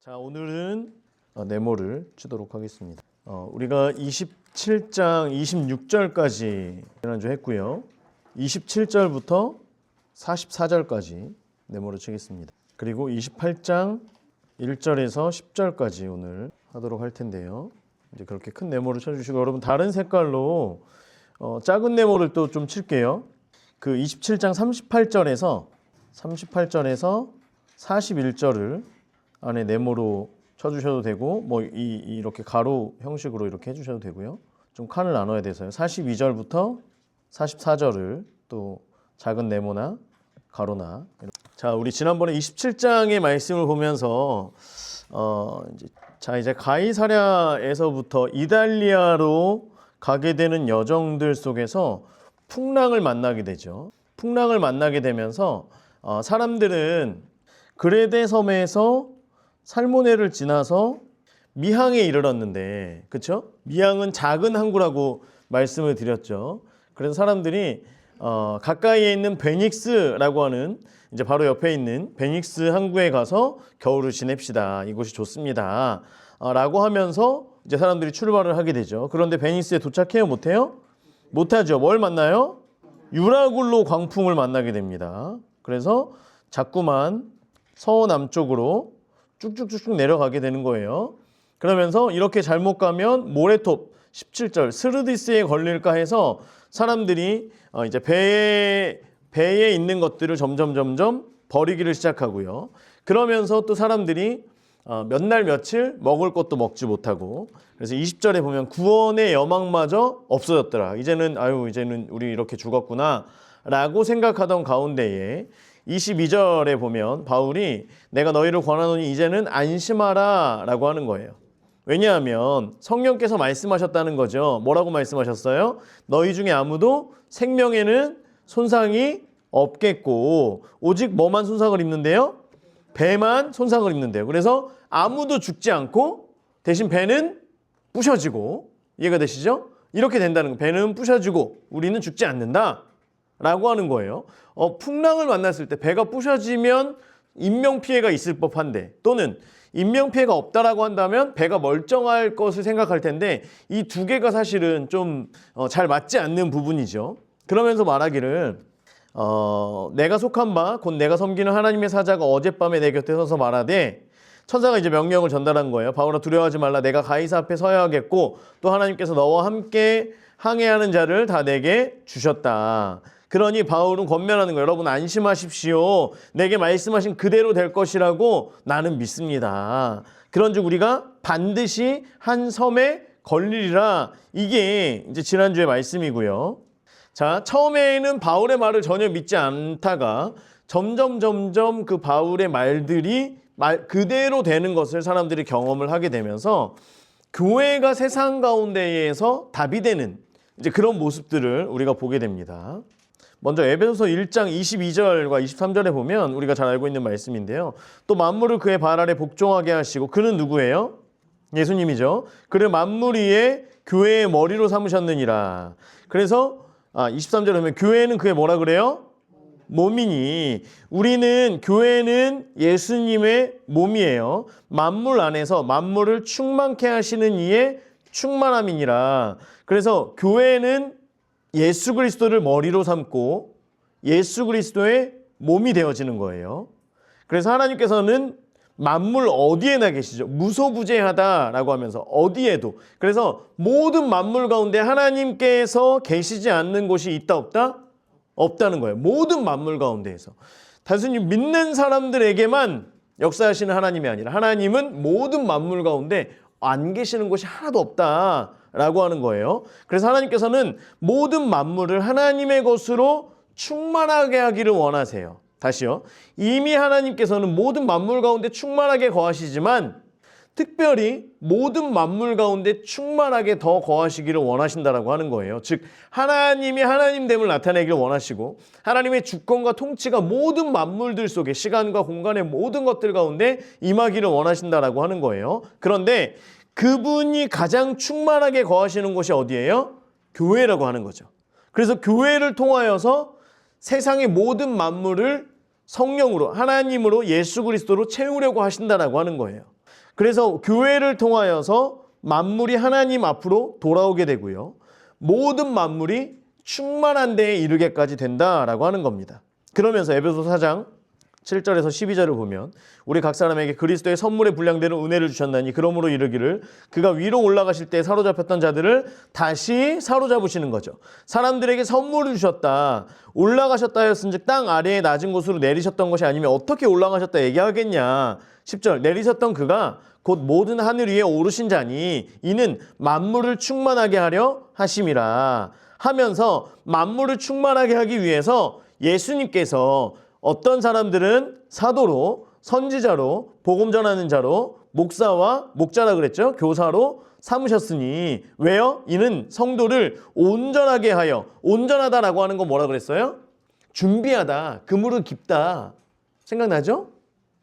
자, 오늘은 네모를 치도록 하겠습니다. 우리가 27장 26절까지 지난주 했고요. 27절부터 44절까지 네모를 치겠습니다. 그리고 28장 1절에서 10절까지 오늘 하도록 할 텐데요. 이제 그렇게 큰 네모를 쳐주시고, 여러분 다른 색깔로 작은 네모를 또 좀 칠게요. 그 27장 38절에서 41절을 안에 네모로 쳐주셔도 되고, 뭐 이렇게 가로 형식으로 이렇게 해주셔도 되고요. 좀 칸을 나눠야 돼서요. 42절부터 44절을 또 작은 네모나 가로나. 자, 우리 지난번에 27장의 말씀을 보면서 이제 가이사랴에서부터 이달리아로 가게 되는 여정들 속에서 풍랑을 만나게 되죠. 풍랑을 만나게 되면서 사람들은 그레데 섬에서 살모네를 지나서 미항에 이르렀는데, 그렇죠? 미항은 작은 항구라고 말씀을 드렸죠. 그래서 사람들이 가까이에 있는 베닉스라고 하는, 이제 바로 옆에 있는 베닉스 항구에 가서 겨울을 지냅시다. 이곳이 좋습니다. 라고 하면서 이제 사람들이 출발을 하게 되죠. 그런데 베닉스에 도착해요? 못해요? 못하죠. 뭘 만나요? 유라굴로 광풍을 만나게 됩니다. 그래서 자꾸만 서남쪽으로 쭉쭉쭉쭉 내려가게 되는 거예요. 그러면서 이렇게 잘못 가면 모래톱 17절 스르디스에 걸릴까 해서 사람들이 이제 배에 있는 것들을 점점 버리기를 시작하고요. 그러면서 또 사람들이 몇 날 며칠 먹을 것도 먹지 못하고, 그래서 20절에 보면 구원의 여망마저 없어졌더라. 이제는 우리 이렇게 죽었구나 라고 생각하던 가운데에 22절에 보면 바울이 내가 너희를 권하노니 이제는 안심하라 라고 하는 거예요. 왜냐하면 성령께서 말씀하셨다는 거죠. 뭐라고 말씀하셨어요? 너희 중에 아무도 생명에는 손상이 없겠고, 오직 뭐만 손상을 입는데요? 배만 손상을 입는데요. 그래서 아무도 죽지 않고 대신 배는 부셔지고, 이해가 되시죠? 이렇게 된다는 거예요. 배는 부셔지고 우리는 죽지 않는다 라고 하는 거예요. 풍랑을 만났을 때 배가 부셔지면 인명피해가 있을 법한데, 또는 인명피해가 없다라고 한다면 배가 멀쩡할 것을 생각할 텐데, 이 두 개가 사실은 좀 잘 맞지 않는 부분이죠. 그러면서 말하기를 내가 속한 바 곧 내가 섬기는 하나님의 사자가 어젯밤에 내 곁에 서서 말하되, 천사가 이제 명령을 전달한 거예요. 바울아 두려워하지 말라. 내가 가이사 앞에 서야 하겠고 또 하나님께서 너와 함께 항해하는 자를 다 내게 주셨다. 그러니 바울은 권면하는 거예요. 여러분 안심하십시오. 내게 말씀하신 그대로 될 것이라고 나는 믿습니다. 그런즉 우리가 반드시 한 섬에 걸리리라. 이게 이제 지난주의 말씀이고요. 자, 처음에는 바울의 말을 전혀 믿지 않다가 점점 그 바울의 말들이 그대로 되는 것을 사람들이 경험을 하게 되면서 교회가 세상 가운데에서 답이 되는 이제 그런 모습들을 우리가 보게 됩니다. 먼저 에베소서 1장 22절과 23절에 보면 우리가 잘 알고 있는 말씀인데요. 또 만물을 그의 발 아래 복종하게 하시고, 그는 누구예요? 예수님이죠. 그를 만물 위에 교회의 머리로 삼으셨느니라. 그래서 23절에 보면 교회는 그의 뭐라 그래요? 몸이니, 우리는 교회는 예수님의 몸이에요. 만물 안에서 만물을 충만케 하시는 이의 충만함이니라. 그래서 교회는 예수 그리스도를 머리로 삼고 예수 그리스도의 몸이 되어지는 거예요. 그래서 하나님께서는 만물 어디에나 계시죠. 무소부재하다라고 하면서 어디에도. 그래서 모든 만물 가운데 하나님께서 계시지 않는 곳이 있다 없다? 없다는 거예요. 모든 만물 가운데에서. 단순히 믿는 사람들에게만 역사하시는 하나님이 아니라 하나님은 모든 만물 가운데 안 계시는 곳이 하나도 없다라고 하는 거예요. 그래서 하나님께서는 모든 만물을 하나님의 것으로 충만하게 하기를 원하세요. 다시요. 이미 하나님께서는 모든 만물 가운데 충만하게 거하시지만 특별히 모든 만물 가운데 충만하게 더 거하시기를 원하신다라고 하는 거예요. 즉 하나님이 하나님됨을 나타내기를 원하시고, 하나님의 주권과 통치가 모든 만물들 속에, 시간과 공간의 모든 것들 가운데 임하기를 원하신다라고 하는 거예요. 그런데 그분이 가장 충만하게 거하시는 곳이 어디예요? 교회라고 하는 거죠. 그래서 교회를 통하여서 세상의 모든 만물을 성령으로, 하나님으로, 예수 그리스도로 채우려고 하신다라고 하는 거예요. 그래서 교회를 통하여서 만물이 하나님 앞으로 돌아오게 되고요. 모든 만물이 충만한 데에 이르게까지 된다라고 하는 겁니다. 그러면서 에베소 4장 7절에서 12절을 보면 우리 각 사람에게 그리스도의 선물에 분량되는 은혜를 주셨나니 그러므로 이르기를 그가 위로 올라가실 때 사로잡혔던 자들을 다시 사로잡으시는 거죠. 사람들에게 선물을 주셨다. 올라가셨다 하였은즉 땅 아래에 낮은 곳으로 내리셨던 것이 아니면 어떻게 올라가셨다 얘기하겠냐. 10절 내리셨던 그가 곧 모든 하늘 위에 오르신 자니 이는 만물을 충만하게 하려 하심이라 하면서 만물을 충만하게 하기 위해서 예수님께서 어떤 사람들은 사도로, 선지자로, 복음 전하는 자로, 목사와 목자라 그랬죠. 교사로 삼으셨으니 왜요? 이는 성도를 온전하게 하여, 온전하다라고 하는 건 뭐라 그랬어요? 준비하다, 그물은 깊다. 생각나죠?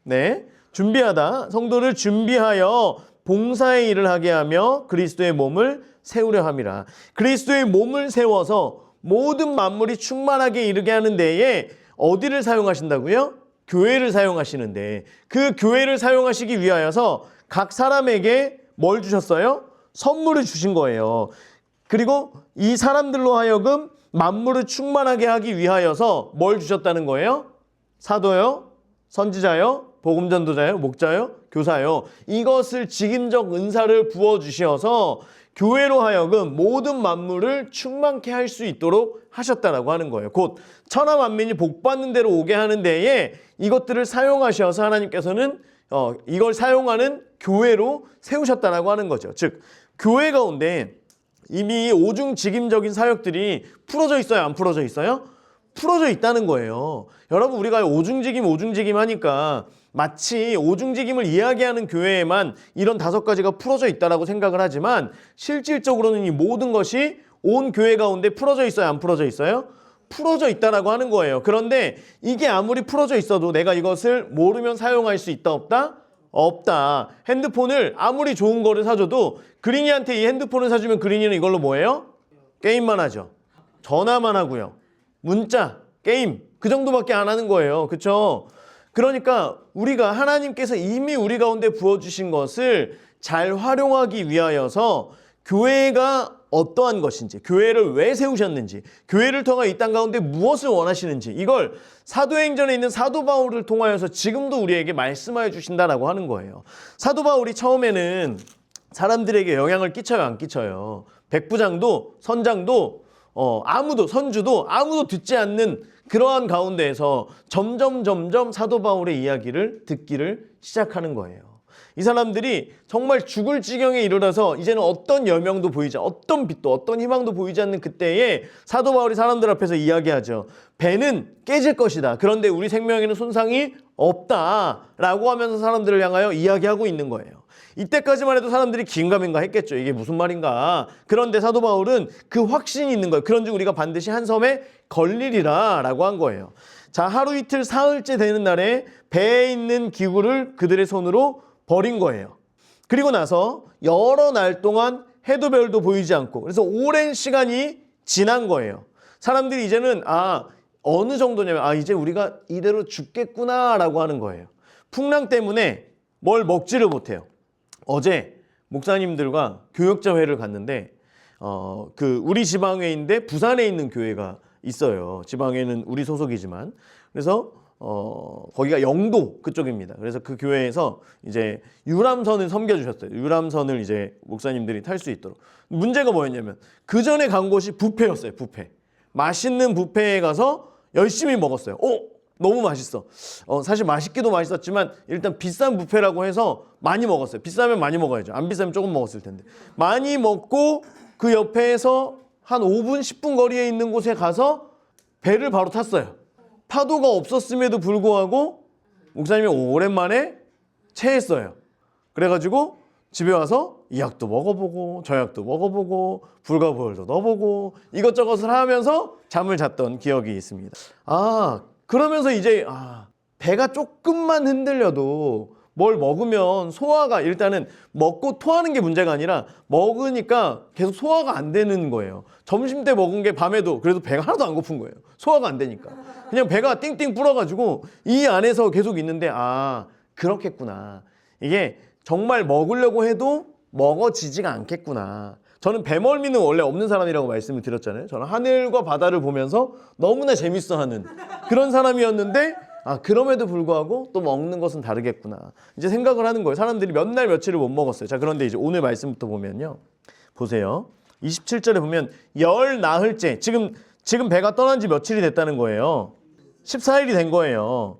네, 준비하다, 성도를 준비하여 봉사의 일을 하게 하며 그리스도의 몸을 세우려 함이라. 그리스도의 몸을 세워서 모든 만물이 충만하게 이르게 하는 데에 어디를 사용하신다고요? 교회를 사용하시는데 그 교회를 사용하시기 위하여서 각 사람에게 뭘 주셨어요? 선물을 주신 거예요. 그리고 이 사람들로 하여금 만물을 충만하게 하기 위하여서 뭘 주셨다는 거예요? 사도요? 선지자요? 복음전도자요? 목자요? 교사요? 이것을 직임적 은사를 부어주셔서 교회로 하여금 모든 만물을 충만케 할 수 있도록 하셨다라고 하는 거예요. 곧 천하 만민이 복받는 대로 오게 하는 데에 이것들을 사용하셔서 하나님께서는 이걸 사용하는 교회로 세우셨다라고 하는 거죠. 즉 교회 가운데 이미 오중직임적인 사역들이 풀어져 있어요? 안 풀어져 있어요? 풀어져 있다는 거예요. 여러분 우리가 오중직임 하니까 마치 오중직임을 이야기하는 교회에만 이런 5가지가 풀어져 있다라고 생각을 하지만 실질적으로는 이 모든 것이 온 교회 가운데 풀어져 있어요? 안 풀어져 있어요? 풀어져 있다라고 하는 거예요. 그런데 이게 아무리 풀어져 있어도 내가 이것을 모르면 사용할 수 있다 없다? 없다. 핸드폰을 아무리 좋은 거를 사줘도 그린이한테 이 핸드폰을 사주면 그린이는 이걸로 뭐예요? 게임만 하죠. 전화만 하고요. 문자, 게임 그 정도밖에 안 하는 거예요. 그렇죠? 그러니까 우리가 하나님께서 이미 우리 가운데 부어주신 것을 잘 활용하기 위하여서 교회가 어떠한 것인지, 교회를 왜 세우셨는지, 교회를 통해 이 땅 가운데 무엇을 원하시는지 이걸 사도행전에 있는 사도 바울을 통하여서 지금도 우리에게 말씀하여 주신다라고 하는 거예요. 사도 바울이 처음에는 사람들에게 영향을 끼쳐요, 안 끼쳐요? 백부장도 선장도 아무도 선주도 아무도 듣지 않는 그러한 가운데에서 점점 사도 바울의 이야기를 듣기를 시작하는 거예요. 이 사람들이 정말 죽을 지경에 이르러서 이제는 어떤 여명도 보이지 어떤 빛도 어떤 희망도 보이지 않는 그때에 사도 바울이 사람들 앞에서 이야기하죠. 배는 깨질 것이다. 그런데 우리 생명에는 손상이 없다라고 하면서 사람들을 향하여 이야기하고 있는 거예요. 이때까지만 해도 사람들이 긴가민가 했겠죠. 이게 무슨 말인가. 그런데 사도 바울은 그 확신이 있는 거예요. 그런즉 우리가 반드시 한 섬에 걸리리라 라고 한 거예요. 자, 하루 이틀 사흘째 되는 날에 배에 있는 기구를 그들의 손으로 버린 거예요. 그리고 나서 여러 날 동안 해도 별도 보이지 않고 그래서 오랜 시간이 지난 거예요. 사람들이 이제는 어느 정도냐면 이제 우리가 이대로 죽겠구나 라고 하는 거예요. 풍랑 때문에 뭘 먹지를 못해요. 어제 목사님들과 교역자 회를 갔는데 우리 지방회인데 부산에 있는 교회가 있어요. 지방회는 우리 소속이지만 그래서 거기가 영도 그쪽입니다. 그래서 그 교회에서 이제 유람선을 섬겨주셨어요. 유람선을 이제 목사님들이 탈 수 있도록. 문제가 뭐였냐면 그 전에 간 곳이 뷔페였어요. 뷔페. 맛있는 뷔페에 가서 열심히 먹었어요. 너무 맛있어. 사실 맛있기도 맛있었지만 일단 비싼 뷔페라고 해서 많이 먹었어요. 비싸면 많이 먹어야죠. 안 비싸면 조금 먹었을 텐데. 많이 먹고 그 옆에서 한 5분, 10분 거리에 있는 곳에 가서 배를 바로 탔어요. 파도가 없었음에도 불구하고 목사님이 오랜만에 체했어요. 그래가지고 집에 와서 이 약도 먹어보고 저 약도 먹어보고 불가보혈도 넣어보고 이것저것을 하면서 잠을 잤던 기억이 있습니다. 그러면서 이제 배가 조금만 흔들려도 뭘 먹으면 소화가 일단은 먹고 토하는 게 문제가 아니라 먹으니까 계속 소화가 안 되는 거예요. 점심 때 먹은 게 밤에도 그래도 배가 하나도 안 고픈 거예요. 소화가 안 되니까. 그냥 배가 띵띵 불어가지고 이 안에서 계속 있는데 그렇겠구나. 이게 정말 먹으려고 해도 먹어지지가 않겠구나. 저는 배멀미는 원래 없는 사람이라고 말씀을 드렸잖아요. 저는 하늘과 바다를 보면서 너무나 재밌어하는 그런 사람이었는데 그럼에도 불구하고 또 먹는 것은 다르겠구나. 이제 생각을 하는 거예요. 사람들이 몇 날 며칠을 못 먹었어요. 자, 그런데 이제 오늘 말씀부터 보면요. 보세요. 27절에 보면 열 나흘째. 지금 배가 떠난 지 며칠이 됐다는 거예요. 14일이 된 거예요.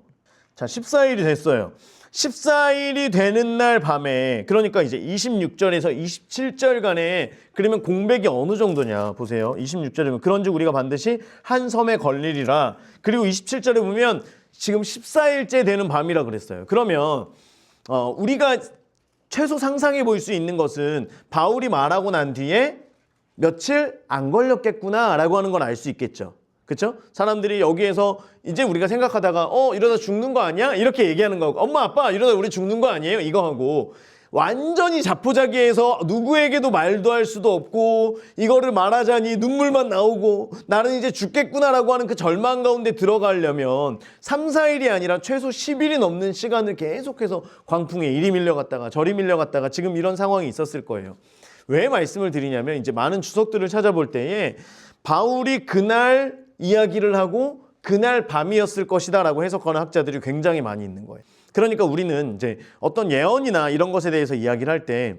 자, 14일이 됐어요. 14일이 되는 날 밤에, 그러니까 이제 26절에서 27절간에 그러면 공백이 어느 정도냐 보세요. 26절이면 그런즉 우리가 반드시 한 섬에 걸리리라. 그리고 27절에 보면 지금 14일째 되는 밤이라 그랬어요. 그러면 우리가 최소 상상해 볼 수 있는 것은 바울이 말하고 난 뒤에 며칠 안 걸렸겠구나라고 하는 걸 알 수 있겠죠. 그렇죠? 사람들이 여기에서 이제 우리가 생각하다가 이러다 죽는 거 아니야? 이렇게 얘기하는 거고, 엄마 아빠 이러다 우리 죽는 거 아니에요? 이거 하고 완전히 자포자기해서 누구에게도 말도 할 수도 없고 이거를 말하자니 눈물만 나오고 나는 이제 죽겠구나라고 하는 그 절망 가운데 들어가려면 3, 4일이 아니라 최소 10일이 넘는 시간을 계속해서 광풍에 이리 밀려갔다가 저리 밀려갔다가 지금 이런 상황이 있었을 거예요. 왜 말씀을 드리냐면 이제 많은 주석들을 찾아볼 때에 바울이 그날 이야기를 하고 그날 밤이었을 것이다 라고 해석하는 학자들이 굉장히 많이 있는 거예요. 그러니까 우리는 이제 어떤 예언이나 이런 것에 대해서 이야기를 할 때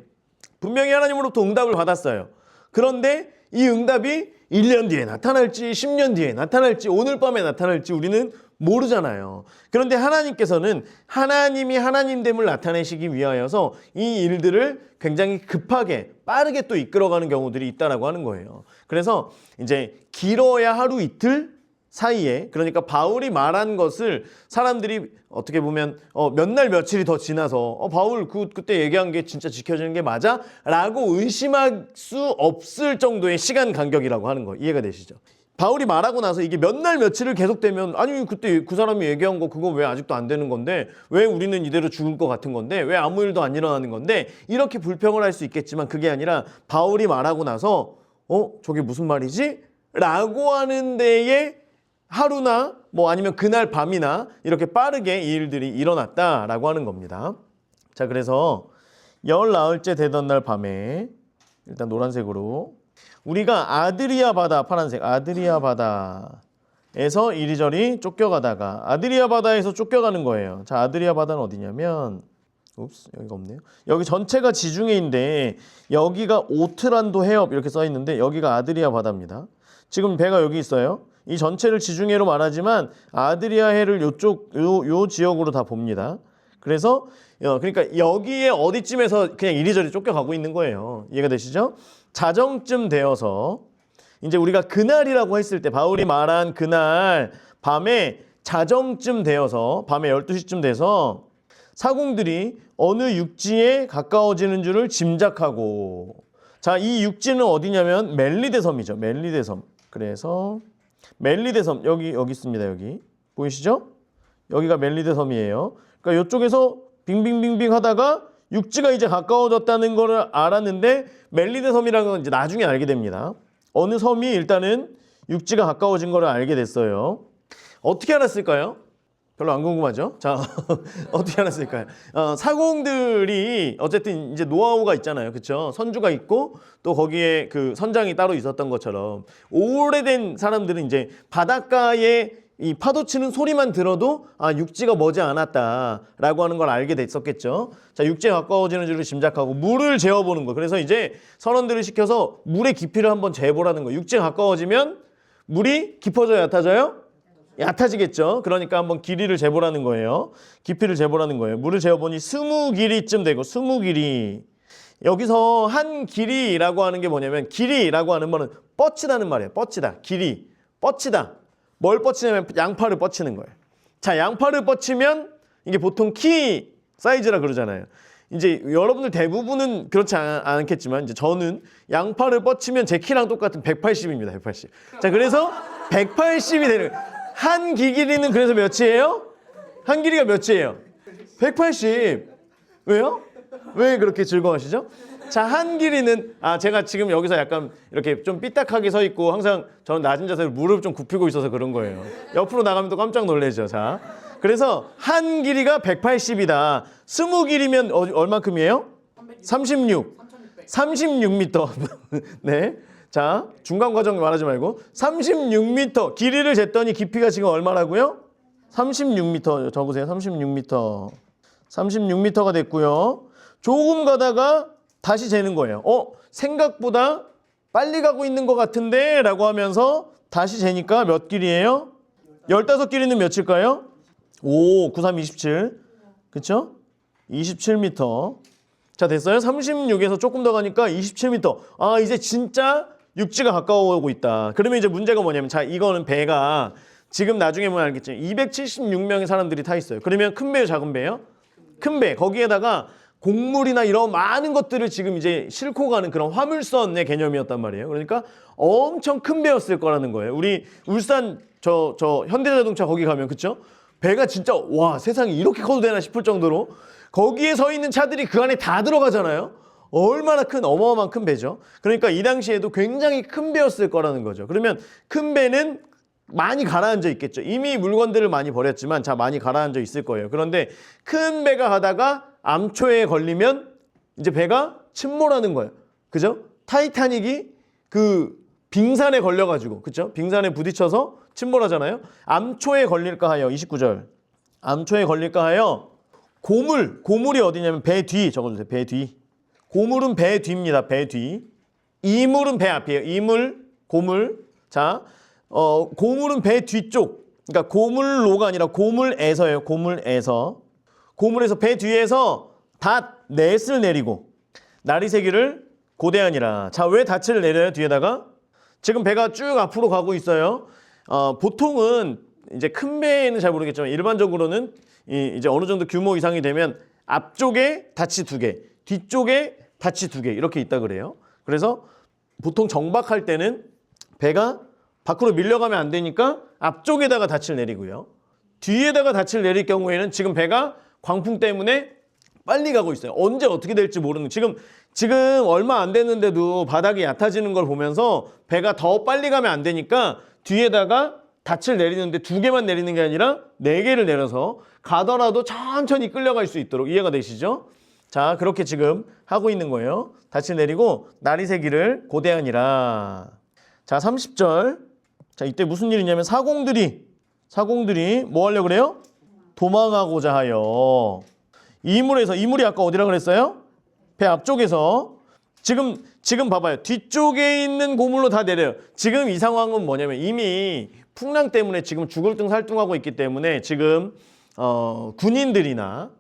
분명히 하나님으로부터 응답을 받았어요. 그런데 이 응답이 1년 뒤에 나타날지 10년 뒤에 나타날지 오늘 밤에 나타날지 우리는 모르잖아요. 그런데 하나님께서는 하나님이 하나님됨을 나타내시기 위하여서 이 일들을 굉장히 급하게 빠르게 또 이끌어가는 경우들이 있다라고 하는 거예요. 그래서 이제 길어야 하루 이틀 사이에, 그러니까 바울이 말한 것을 사람들이 어떻게 보면 몇 날 며칠이 더 지나서 바울 그때 얘기한 게 진짜 지켜지는 게 맞아? 라고 의심할 수 없을 정도의 시간 간격이라고 하는 거예요. 이해가 되시죠? 바울이 말하고 나서 이게 몇 날 며칠을 계속되면 아니 그때 그 사람이 얘기한 거 그거 왜 아직도 안 되는 건데, 왜 우리는 이대로 죽을 것 같은 건데, 왜 아무 일도 안 일어나는 건데, 이렇게 불평을 할 수 있겠지만 그게 아니라 바울이 말하고 나서 저게 무슨 말이지? 라고 하는 데에 하루나 뭐 아니면 그날 밤이나 이렇게 빠르게 이 일들이 일어났다라고 하는 겁니다. 자, 그래서 열 나흘째 되던 날 밤에 일단 노란색으로 우리가 아드리아 바다, 파란색 아드리아 바다에서 이리저리 쫓겨가다가, 아드리아 바다에서 쫓겨가는 거예요. 자, 아드리아 바다는 어디냐면 여기가 없네요. 여기 전체가 지중해인데 여기가 오트란도 해협 이렇게 써 있는데 여기가 아드리아 바다입니다. 지금 배가 여기 있어요. 이 전체를 지중해로 말하지만 아드리아해를 요 지역으로 다 봅니다. 그래서 그러니까 여기에 어디쯤에서 그냥 이리저리 쫓겨가고 있는 거예요. 이해가 되시죠? 자정쯤 되어서 이제 우리가 그날이라고 했을 때 바울이 말한 그날 밤에 자정쯤 되어서 밤에 12시쯤 돼서 사공들이 어느 육지에 가까워지는 줄을 짐작하고, 자, 이 육지는 어디냐면 멜리데 섬이죠. 멜리데 섬. 그래서 멜리데 섬 여기 있습니다. 여기 보이시죠? 여기가 멜리데 섬이에요. 그러니까 이쪽에서 빙빙빙빙 하다가 육지가 이제 가까워졌다는 거를 알았는데 멜리데 섬이라는 건 이제 나중에 알게 됩니다. 어느 섬이 일단은 육지가 가까워진 거를 알게 됐어요. 어떻게 알았을까요? 별로 안 궁금하죠? 자, 어떻게 알았을까요? 사공들이 어쨌든 이제 노하우가 있잖아요. 그렇죠? 선주가 있고 또 거기에 그 선장이 따로 있었던 것처럼 오래된 사람들은 이제 바닷가에 이 파도 치는 소리만 들어도 육지가 머지 않았다라고 하는 걸 알게 됐었겠죠. 자, 육지에 가까워지는 줄을 짐작하고 물을 재어보는 거. 그래서 이제 선원들을 시켜서 물의 깊이를 한번 재보라는 거. 육지에 가까워지면 물이 깊어져요, 얕아져요? 얕아지겠죠. 그러니까 한번 길이를 재보라는 거예요. 깊이를 재보라는 거예요. 물을 재어보니 20길이쯤 되고 20길이. 여기서 한 길이라고 하는 게 뭐냐면, 길이라고 하는 거는 뻗치다는 말이에요. 뻗치다. 길이. 뻗치다. 뭘 뻗치냐면 양파를 뻗치는 거예요. 자, 양파를 뻗치면 이게 보통 키 사이즈라 그러잖아요. 이제 여러분들 대부분은 그렇지 않겠지만 이제 저는 양파를 뻗치면 제 키랑 똑같은 180입니다. 180. 자, 그래서 180이 되는 거예요. 한 길이는 그래서 몇이에요? 한 길이가 몇이에요? 180. 왜요? 왜 그렇게 즐거워하시죠? 자, 한 길이는 제가 지금 여기서 약간 이렇게 좀 삐딱하게 서 있고 항상 저는 낮은 자세로 무릎 좀 굽히고 있어서 그런 거예요. 옆으로 나가면 또 깜짝 놀라죠. 자, 그래서 한 길이가 180이다. 20길이면 얼만큼이에요? 36. 36m. 네. 자, 중간 과정 말하지 말고 36m. 길이를 쟀더니 깊이가 지금 얼마라고요? 36m. 적으세요. 36m. 36m가 됐고요. 조금 가다가 다시 재는 거예요. 생각보다 빨리 가고 있는 것 같은데 라고 하면서 다시 재니까 몇 길이에요? 15길이는 몇일까요? 93, 27. 그쵸? 27m. 자, 됐어요? 36에서 조금 더 가니까 27m. 이제 진짜 육지가 가까워오고 있다. 그러면 이제 문제가 뭐냐면, 자, 이거는 배가 지금 나중에 보면 알겠지만 276명의 사람들이 타 있어요. 그러면 큰 배요, 작은 배요? 큰 배. 거기에다가 곡물이나 이런 많은 것들을 지금 이제 싣고 가는 그런 화물선의 개념이었단 말이에요. 그러니까 엄청 큰 배였을 거라는 거예요. 우리 울산 저 현대자동차 거기 가면, 그쵸? 배가 진짜 와, 세상에 이렇게 커도 되나 싶을 정도로 거기에 서 있는 차들이 그 안에 다 들어가잖아요. 얼마나 큰 어마어마한 큰 배죠. 그러니까 이 당시에도 굉장히 큰 배였을 거라는 거죠. 그러면 큰 배는 많이 가라앉아 있겠죠. 이미 물건들을 많이 버렸지만 자, 많이 가라앉아 있을 거예요. 그런데 큰 배가 가다가 암초에 걸리면 이제 배가 침몰하는 거예요. 그죠? 타이타닉이 그 빙산에 걸려가지고, 그죠? 빙산에 부딪혀서 침몰하잖아요. 암초에 걸릴까 하여, 29절. 암초에 걸릴까 하여 고물이 어디냐면 배 뒤, 적어주세요. 배 뒤. 고물은 배 뒤입니다. 배 뒤. 이물은 배 앞이에요. 이물, 고물. 자, 고물은 배 뒤쪽. 그러니까 고물로가 아니라 고물에서예요. 고물에서. 고물에서 배 뒤에서 닷넷을 내리고 나리새기를 고대하니라. 자, 왜 닷을 내려요? 뒤에다가? 지금 배가 쭉 앞으로 가고 있어요. 보통은 이제 큰 배는 잘 모르겠지만 일반적으로는 이제 어느 정도 규모 이상이 되면 앞쪽에 닷이 2개, 뒤쪽에 닷이 2개 이렇게 있다 그래요. 그래서 보통 정박할 때는 배가 밖으로 밀려가면 안 되니까 앞쪽에다가 닷을 내리고요. 뒤에다가 닷을 내릴 경우에는 지금 배가 광풍 때문에 빨리 가고 있어요. 언제 어떻게 될지 모르는. 지금 얼마 안 됐는데도 바닥이 얕아지는 걸 보면서 배가 더 빨리 가면 안 되니까 뒤에다가 닷을 내리는데 2개만 내리는 게 아니라 4개를 내려서 가더라도 천천히 끌려갈 수 있도록. 이해가 되시죠? 자, 그렇게 지금 하고 있는 거예요. 닷을 내리고 나리새기를 고대하니라. 자, 30절. 자, 이때 무슨 일이냐면 사공들이 뭐 하려고 그래요? 도망하고자 하여. 이물이 아까 어디라 그랬어요? 배 앞쪽에서. 지금 봐봐요. 뒤쪽에 있는 고물로 다 내려요. 지금 이 상황은 뭐냐면 이미 풍랑 때문에 지금 죽을 등 살등하고 있기 때문에 지금 군인들이나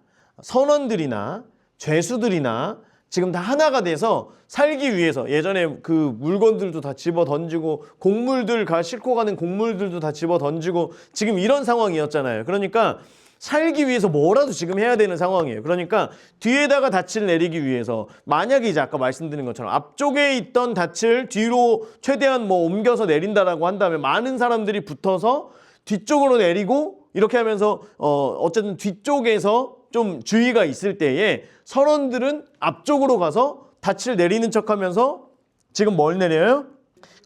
선원들이나 죄수들이나 지금 다 하나가 돼서 살기 위해서 예전에 그 물건들도 다 집어 던지고 곡물들 싣고 가는 곡물들도 다 집어 던지고 지금 이런 상황이었잖아요. 그러니까 살기 위해서 뭐라도 지금 해야 되는 상황이에요. 그러니까 뒤에다가 닻을 내리기 위해서 만약에 이제 아까 말씀드린 것처럼 앞쪽에 있던 닻을 뒤로 최대한 뭐 옮겨서 내린다라고 한다면 많은 사람들이 붙어서 뒤쪽으로 내리고 이렇게 하면서 어쨌든 뒤쪽에서 좀 주의가 있을 때에 선원들은 앞쪽으로 가서 닻을 내리는 척하면서 지금 뭘 내려요?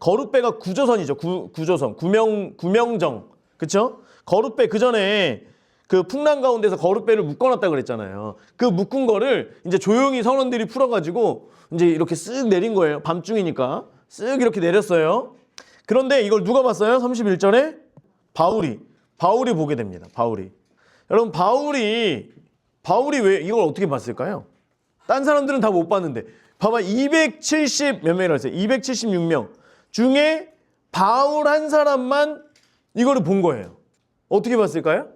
거룻배가 구조선이죠. 구조선, 구명정, 그렇죠? 거룻배 그 전에 그 풍랑 가운데서 거룻배를 묶어놨다 그랬잖아요. 그 묶은 거를 이제 조용히 선원들이 풀어가지고 이제 이렇게 쓱 내린 거예요. 밤중이니까 쓱 이렇게 내렸어요. 그런데 이걸 누가 봤어요? 31절에 바울이 보게 됩니다. 여러분 바울이 왜 이걸 어떻게 봤을까요? 딴 사람들은 다 못 봤는데 봐봐 270 몇 명이라고 했어요. 276명 중에 바울 한 사람만 이거를 본 거예요. 어떻게 봤을까요?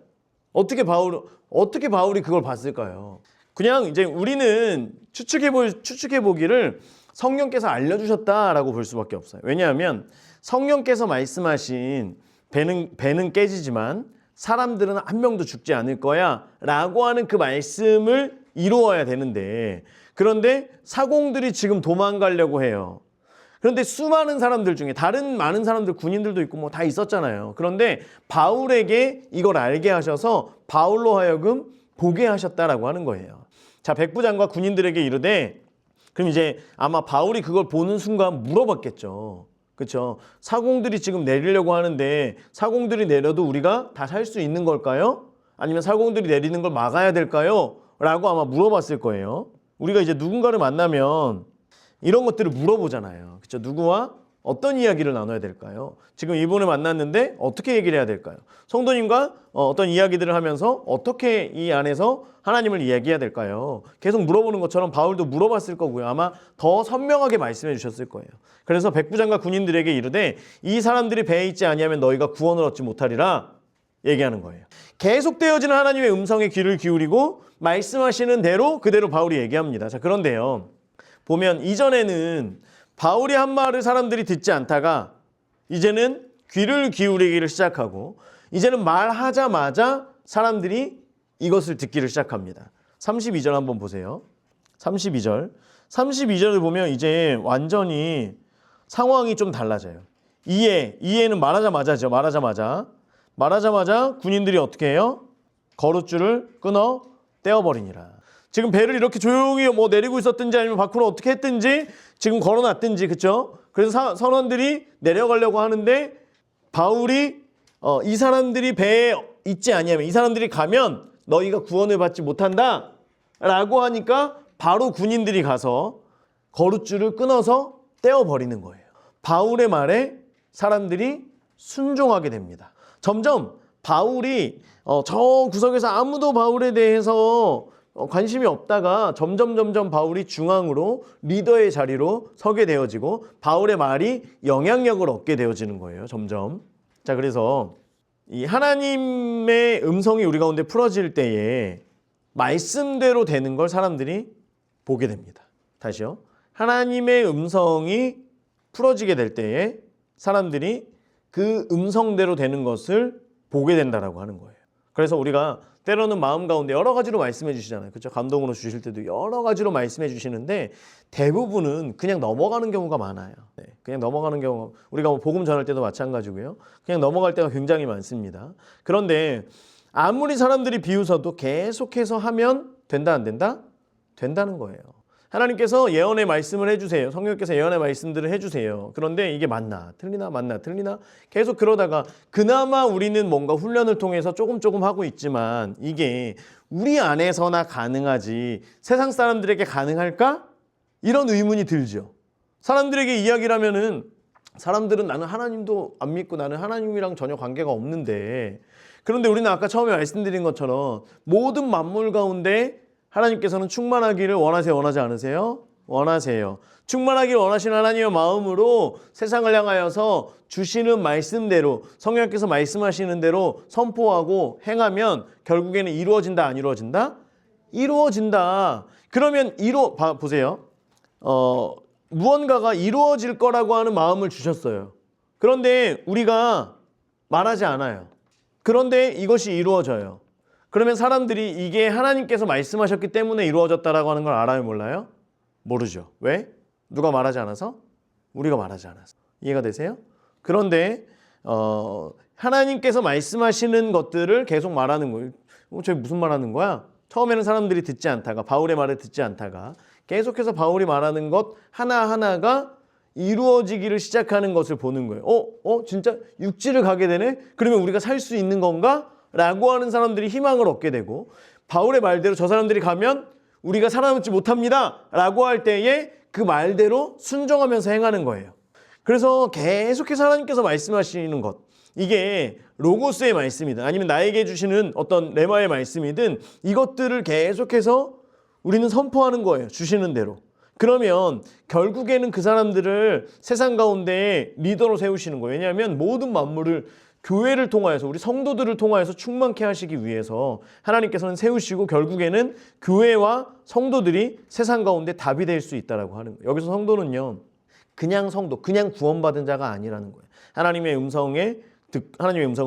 어떻게 바울이 그걸 봤을까요? 그냥 이제 우리는 추측해 보기를 성령께서 알려주셨다라고 볼 수밖에 없어요. 왜냐하면 성령께서 말씀하신 배는 깨지지만 사람들은 한 명도 죽지 않을 거야 라고 하는 그 말씀을 이루어야 되는데 그런데 사공들이 지금 도망가려고 해요. 그런데 수많은 사람들 중에 다른 많은 사람들 군인들도 있고 뭐 다 있었잖아요. 그런데 바울에게 이걸 알게 하셔서 바울로 하여금 보게 하셨다라고 하는 거예요. 자, 백부장과 군인들에게 이르되, 그럼 이제 아마 바울이 그걸 보는 순간 물어봤겠죠. 그렇죠? 사공들이 지금 내리려고 하는데 사공들이 내려도 우리가 다 살 수 있는 걸까요? 아니면 사공들이 내리는 걸 막아야 될까요? 라고 아마 물어봤을 거예요. 우리가 이제 누군가를 만나면 이런 것들을 물어보잖아요. 그렇죠? 누구와 어떤 이야기를 나눠야 될까요? 지금 이분을 만났는데 어떻게 얘기를 해야 될까요? 성도님과 어떤 이야기들을 하면서 어떻게 이 안에서 하나님을 이야기해야 될까요? 계속 물어보는 것처럼 바울도 물어봤을 거고요. 아마 더 선명하게 말씀해 주셨을 거예요. 그래서 백부장과 군인들에게 이르되 이 사람들이 배에 있지 아니하면 너희가 구원을 얻지 못하리라 얘기하는 거예요. 계속되어지는 하나님의 음성에 귀를 기울이고 말씀하시는 대로 그대로 바울이 얘기합니다. 자, 그런데요. 보면 이전에는 바울이 한 말을 사람들이 듣지 않다가 이제는 귀를 기울이기를 시작하고 이제는 말하자마자 사람들이 이것을 듣기를 시작합니다. 32절 한번 보세요. 32절을 보면 이제 완전히 상황이 좀 달라져요. 이해는 말하자마자죠. 말하자마자 군인들이 어떻게 해요? 거룻줄을 끊어 떼어버리니라. 지금 배를 이렇게 조용히 뭐 내리고 있었든지 아니면 밖으로 어떻게 했든지 지금 걸어놨든지, 그렇죠? 그래서 선원들이 내려가려고 하는데 바울이 이 사람들이 배에 있지 아니하면, 이 사람들이 가면 너희가 구원을 받지 못한다 라고 하니까 바로 군인들이 가서 거룻줄을 끊어서 떼어버리는 거예요. 바울의 말에 사람들이 순종하게 됩니다. 점점 바울이 저 구석에서 아무도 바울에 대해서 관심이 없다가 점점 바울이 중앙으로 리더의 자리로 서게 되어지고 바울의 말이 영향력을 얻게 되어지는 거예요. 점점. 자, 그래서 이 하나님의 음성이 우리 가운데 풀어질 때에 말씀대로 되는 걸 사람들이 보게 됩니다. 다시요. 하나님의 음성이 풀어지게 될 때에 사람들이 그 음성대로 되는 것을 보게 된다라고 하는 거예요. 그래서 우리가 때로는 마음 가운데 여러 가지로 말씀해 주시잖아요. 그렇죠? 감동으로 주실 때도 여러 가지로 말씀해 주시는데 대부분은 그냥 넘어가는 경우가 많아요. 네, 그냥 넘어가는 경우, 우리가 뭐 복음 전할 때도 마찬가지고요. 그냥 넘어갈 때가 굉장히 많습니다. 그런데 아무리 사람들이 비웃어도 계속해서 하면 된다 안 된다? 된다는 거예요. 하나님께서 예언의 말씀을 해주세요. 성령께서 예언의 말씀들을 해주세요. 그런데 이게 맞나 틀리나 계속 그러다가 그나마 우리는 뭔가 훈련을 통해서 조금 하고 있지만 이게 우리 안에서나 가능하지 세상 사람들에게 가능할까? 이런 의문이 들죠. 사람들에게 이야기를 하면은 사람들은 나는 하나님도 안 믿고 나는 하나님이랑 전혀 관계가 없는데, 그런데 우리는 아까 처음에 말씀드린 것처럼 모든 만물 가운데 하나님께서는 충만하기를 원하세요? 원하지 않으세요? 원하세요. 충만하기를 원하시는 하나님의 마음으로 세상을 향하여서 주시는 말씀대로, 성령께서 말씀하시는 대로 선포하고 행하면 결국에는 이루어진다 안 이루어진다? 이루어진다. 그러면 보세요. 무언가가 이루어질 거라고 하는 마음을 주셨어요. 그런데 우리가 말하지 않아요. 그런데 이것이 이루어져요. 그러면 사람들이 이게 하나님께서 말씀하셨기 때문에 이루어졌다라고 하는 걸 알아요, 몰라요? 모르죠. 왜? 누가 말하지 않아서? 우리가 말하지 않아서. 이해가 되세요? 그런데 하나님께서 말씀하시는 것들을 계속 말하는 거예요. 저게 무슨 말하는 거야? 처음에는 사람들이 듣지 않다가, 바울의 말을 듣지 않다가 계속해서 바울이 말하는 것 하나하나가 이루어지기를 시작하는 것을 보는 거예요. 진짜 육지를 가게 되네? 그러면 우리가 살 수 있는 건가? 라고 하는 사람들이 희망을 얻게 되고, 바울의 말대로 저 사람들이 가면 우리가 살아남지 못합니다 라고 할 때에 그 말대로 순종하면서 행하는 거예요. 그래서 계속해서 하나님께서 말씀하시는 것, 이게 로고스의 말씀이든 아니면 나에게 주시는 어떤 레마의 말씀이든 이것들을 계속해서 우리는 선포하는 거예요. 주시는 대로. 그러면 결국에는 그 사람들을 세상 가운데 리더로 세우시는 거예요. 왜냐하면 모든 만물을 교회를 통하여서, 우리 성도들을 통하여서 충만케 하시기 위해서 하나님께서는 세우시고 결국에는 교회와 성도들이 세상 가운데 답이 될 수 있다라고 하는 거예요. 여기서 성도는요, 그냥 성도, 그냥 구원받은 자가 아니라는 거예요. 하나님의 음성을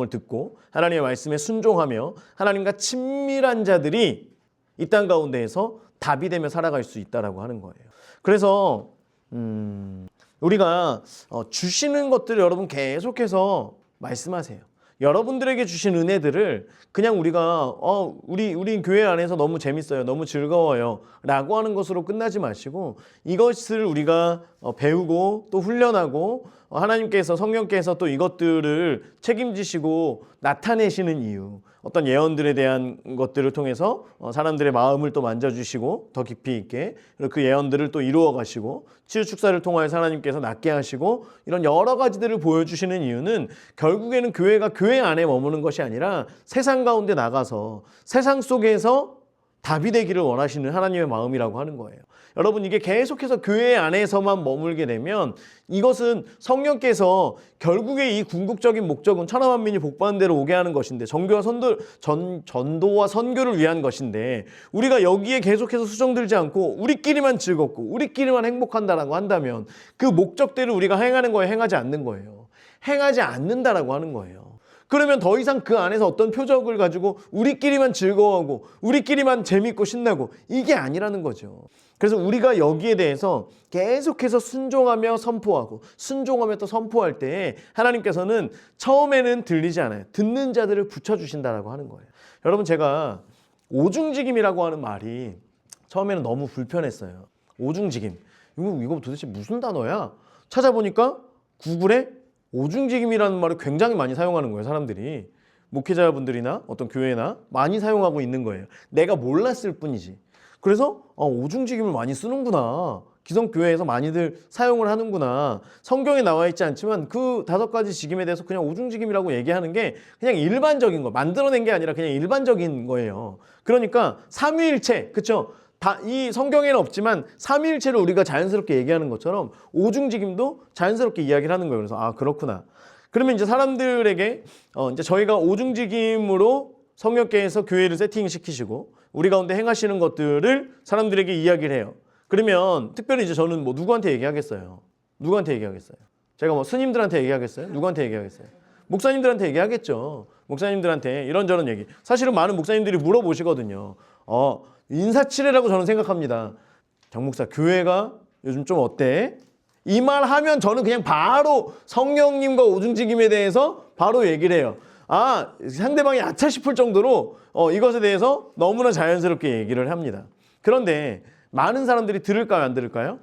듣고 하나님의 말씀에 순종하며 하나님과 친밀한 자들이 이 땅 가운데에서 답이 되며 살아갈 수 있다라고 하는 거예요. 그래서 우리가 주시는 것들을 여러분 계속해서 말씀하세요. 여러분들에게 주신 은혜들을 그냥 우리가 우리 교회 안에서 너무 재밌어요, 너무 즐거워요 라고 하는 것으로 끝나지 마시고 이것을 우리가 배우고 또 훈련하고 하나님께서 성령께서 또 이것들을 책임지시고 나타내시는 이유, 어떤 예언들에 대한 것들을 통해서 사람들의 마음을 또 만져주시고 더 깊이 있게 그 예언들을 또 이루어 가시고 치유 축사를 통하여서 하나님께서 낫게 하시고 이런 여러 가지들을 보여주시는 이유는 결국에는 교회가 교회 안에 머무는 것이 아니라 세상 가운데 나가서 세상 속에서 답이 되기를 원하시는 하나님의 마음이라고 하는 거예요. 여러분, 이게 계속해서 교회 안에서만 머물게 되면 이것은 성령께서 결국에 이 궁극적인 목적은 천하 만민이 복받는 대로 오게 하는 것인데 전도와 선교를 위한 것인데 우리가 여기에 계속해서 수정들지 않고 우리끼리만 즐겁고 우리끼리만 행복한다라고 한다면 그 목적대로 우리가 행하는 거예요, 행하지 않는 거예요? 행하지 않는다라고 하는 거예요. 그러면 더 이상 그 안에서 어떤 표적을 가지고 우리끼리만 즐거워하고 우리끼리만 재밌고 신나고 이게 아니라는 거죠. 그래서 우리가 여기에 대해서 계속해서 순종하며 선포하고 순종하며 또 선포할 때 하나님께서는 처음에는 들리지 않아요. 듣는 자들을 붙여주신다라고 하는 거예요. 여러분, 제가 오중직임이라고 하는 말이 처음에는 너무 불편했어요. 오중직임. 이거 도대체 무슨 단어야? 찾아보니까 구글에 오중직임이라는 말을 굉장히 많이 사용하는 거예요. 사람들이. 목회자분들이나 어떤 교회나 많이 사용하고 있는 거예요. 내가 몰랐을 뿐이지. 그래서 오중직임을 많이 쓰는구나. 기성교회에서 많이들 사용을 하는구나. 성경에 나와 있지 않지만 그 5가지 직임에 대해서 그냥 오중직임이라고 얘기하는 게 그냥 일반적인 거, 만들어낸 게 아니라 그냥 일반적인 거예요. 그러니까 삼위일체, 그렇죠? 이 성경에는 없지만 삼위일체를 우리가 자연스럽게 얘기하는 것처럼 오중직임도 자연스럽게 이야기를 하는 거예요. 그래서 그렇구나. 그러면 이제 사람들에게 이제 저희가 오중직임으로 성령께서 교회를 세팅시키시고 우리 가운데 행하시는 것들을 사람들에게 이야기를 해요. 그러면 특별히 이제 저는 뭐 누구한테 얘기하겠어요? 누구한테 얘기하겠어요? 제가 뭐 스님들한테 얘기하겠어요? 누구한테 얘기하겠어요? 목사님들한테 얘기하겠죠. 목사님들한테 이런저런 얘기. 사실은 많은 목사님들이 물어보시거든요. 인사치레라고 저는 생각합니다. 장 목사, 교회가 요즘 좀 어때? 이 말 하면 저는 그냥 바로 성령님과 오중직임에 대해서 바로 얘기를 해요. 상대방이 아차 싶을 정도로 이것에 대해서 너무나 자연스럽게 얘기를 합니다. 그런데 많은 사람들이 들을까요, 안 들을까요?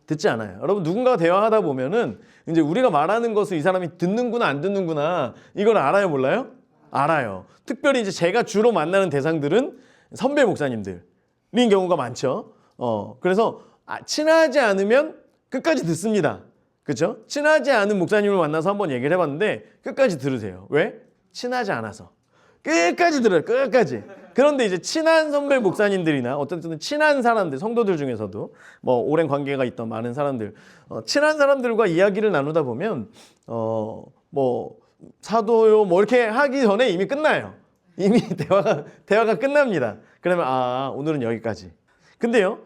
듣지 않아요. 여러분, 누군가가 대화하다 보면은 이제 우리가 말하는 것을 이 사람이 듣는구나 안 듣는구나 이걸 알아요, 몰라요? 알아요. 특별히 이제 제가 주로 만나는 대상들은 선배 목사님들인 경우가 많죠. 그래서 친하지 않으면 끝까지 듣습니다. 그렇죠? 친하지 않은 목사님을 만나서 한번 얘기를 해봤는데 끝까지 들으세요. 왜? 친하지 않아서. 끝까지 들어요. 끝까지. 그런데 이제 친한 선배 목사님들이나 어쨌든 친한 사람들, 성도들 중에서도 뭐 오랜 관계가 있던 많은 사람들, 친한 사람들과 이야기를 나누다 보면 뭐 사도요 뭐 이렇게 하기 전에 이미 끝나요. 이미 대화가 끝납니다. 그러면 오늘은 여기까지. 근데요,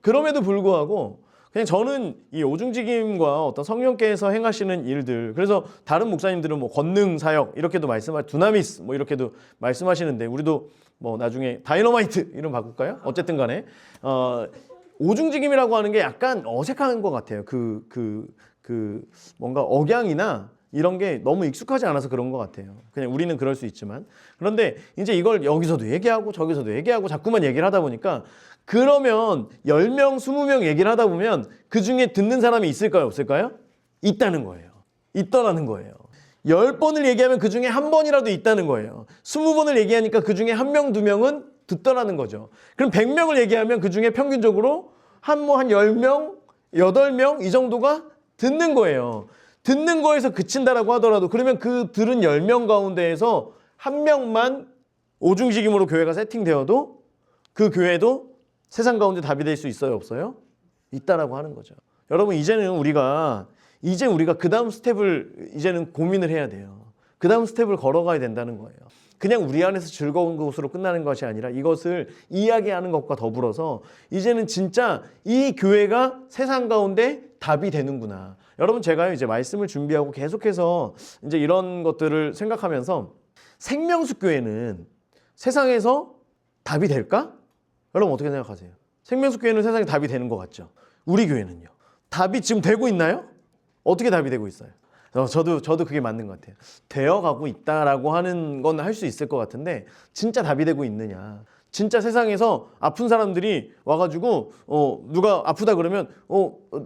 그럼에도 불구하고 그냥 저는 이 오중직임과 어떤 성령께서 행하시는 일들, 그래서 다른 목사님들은 뭐 권능 사역 이렇게도 두나미스 뭐 이렇게도 말씀하시는데 우리도 뭐 나중에 다이너마이트 이름 바꿀까요? 어쨌든 간에 오중직임이라고 하는 게 약간 어색한 것 같아요. 뭔가 억양이나 이런 게 너무 익숙하지 않아서 그런 것 같아요. 그냥 우리는 그럴 수 있지만. 그런데 이제 이걸 여기서도 얘기하고 저기서도 얘기하고 자꾸만 얘기를 하다 보니까 그러면 10명, 20명 얘기를 하다 보면 그 중에 듣는 사람이 있을까요? 없을까요? 있다는 거예요. 있더라는 거예요. 10번을 얘기하면 그 중에 한 번이라도 있다는 거예요. 20번을 얘기하니까 그 중에 1명, 2명은 듣더라는 거죠. 그럼 100명을 얘기하면 그 중에 평균적으로 한 10명, 8명 이 정도가 듣는 거예요. 듣는 거에서 그친다라고 하더라도 그러면 그 들은 10명 가운데에서 1명만 오중직임으로 교회가 세팅되어도 그 교회도 세상 가운데 답이 될 수 있어요, 없어요? 있다라고 하는 거죠. 여러분, 이제는 우리가 그 다음 스텝을 이제는 고민을 해야 돼요. 그 다음 스텝을 걸어가야 된다는 거예요. 그냥 우리 안에서 즐거운 것으로 끝나는 것이 아니라 이것을 이야기하는 것과 더불어서 이제는 진짜 이 교회가 세상 가운데 답이 되는구나. 여러분, 제가 이제 말씀을 준비하고 계속해서 이제 이런 것들을 생각하면서 생명수 교회는 세상에서 답이 될까? 여러분 어떻게 생각하세요? 생명수 교회는 세상에 답이 되는 것 같죠? 우리 교회는요? 답이 지금 되고 있나요? 어떻게 답이 되고 있어요? 저도 그게 맞는 것 같아요. 되어가고 있다라고 하는 건 할 수 있을 것 같은데 진짜 답이 되고 있느냐. 진짜 세상에서 아픈 사람들이 와가지고 누가 아프다 그러면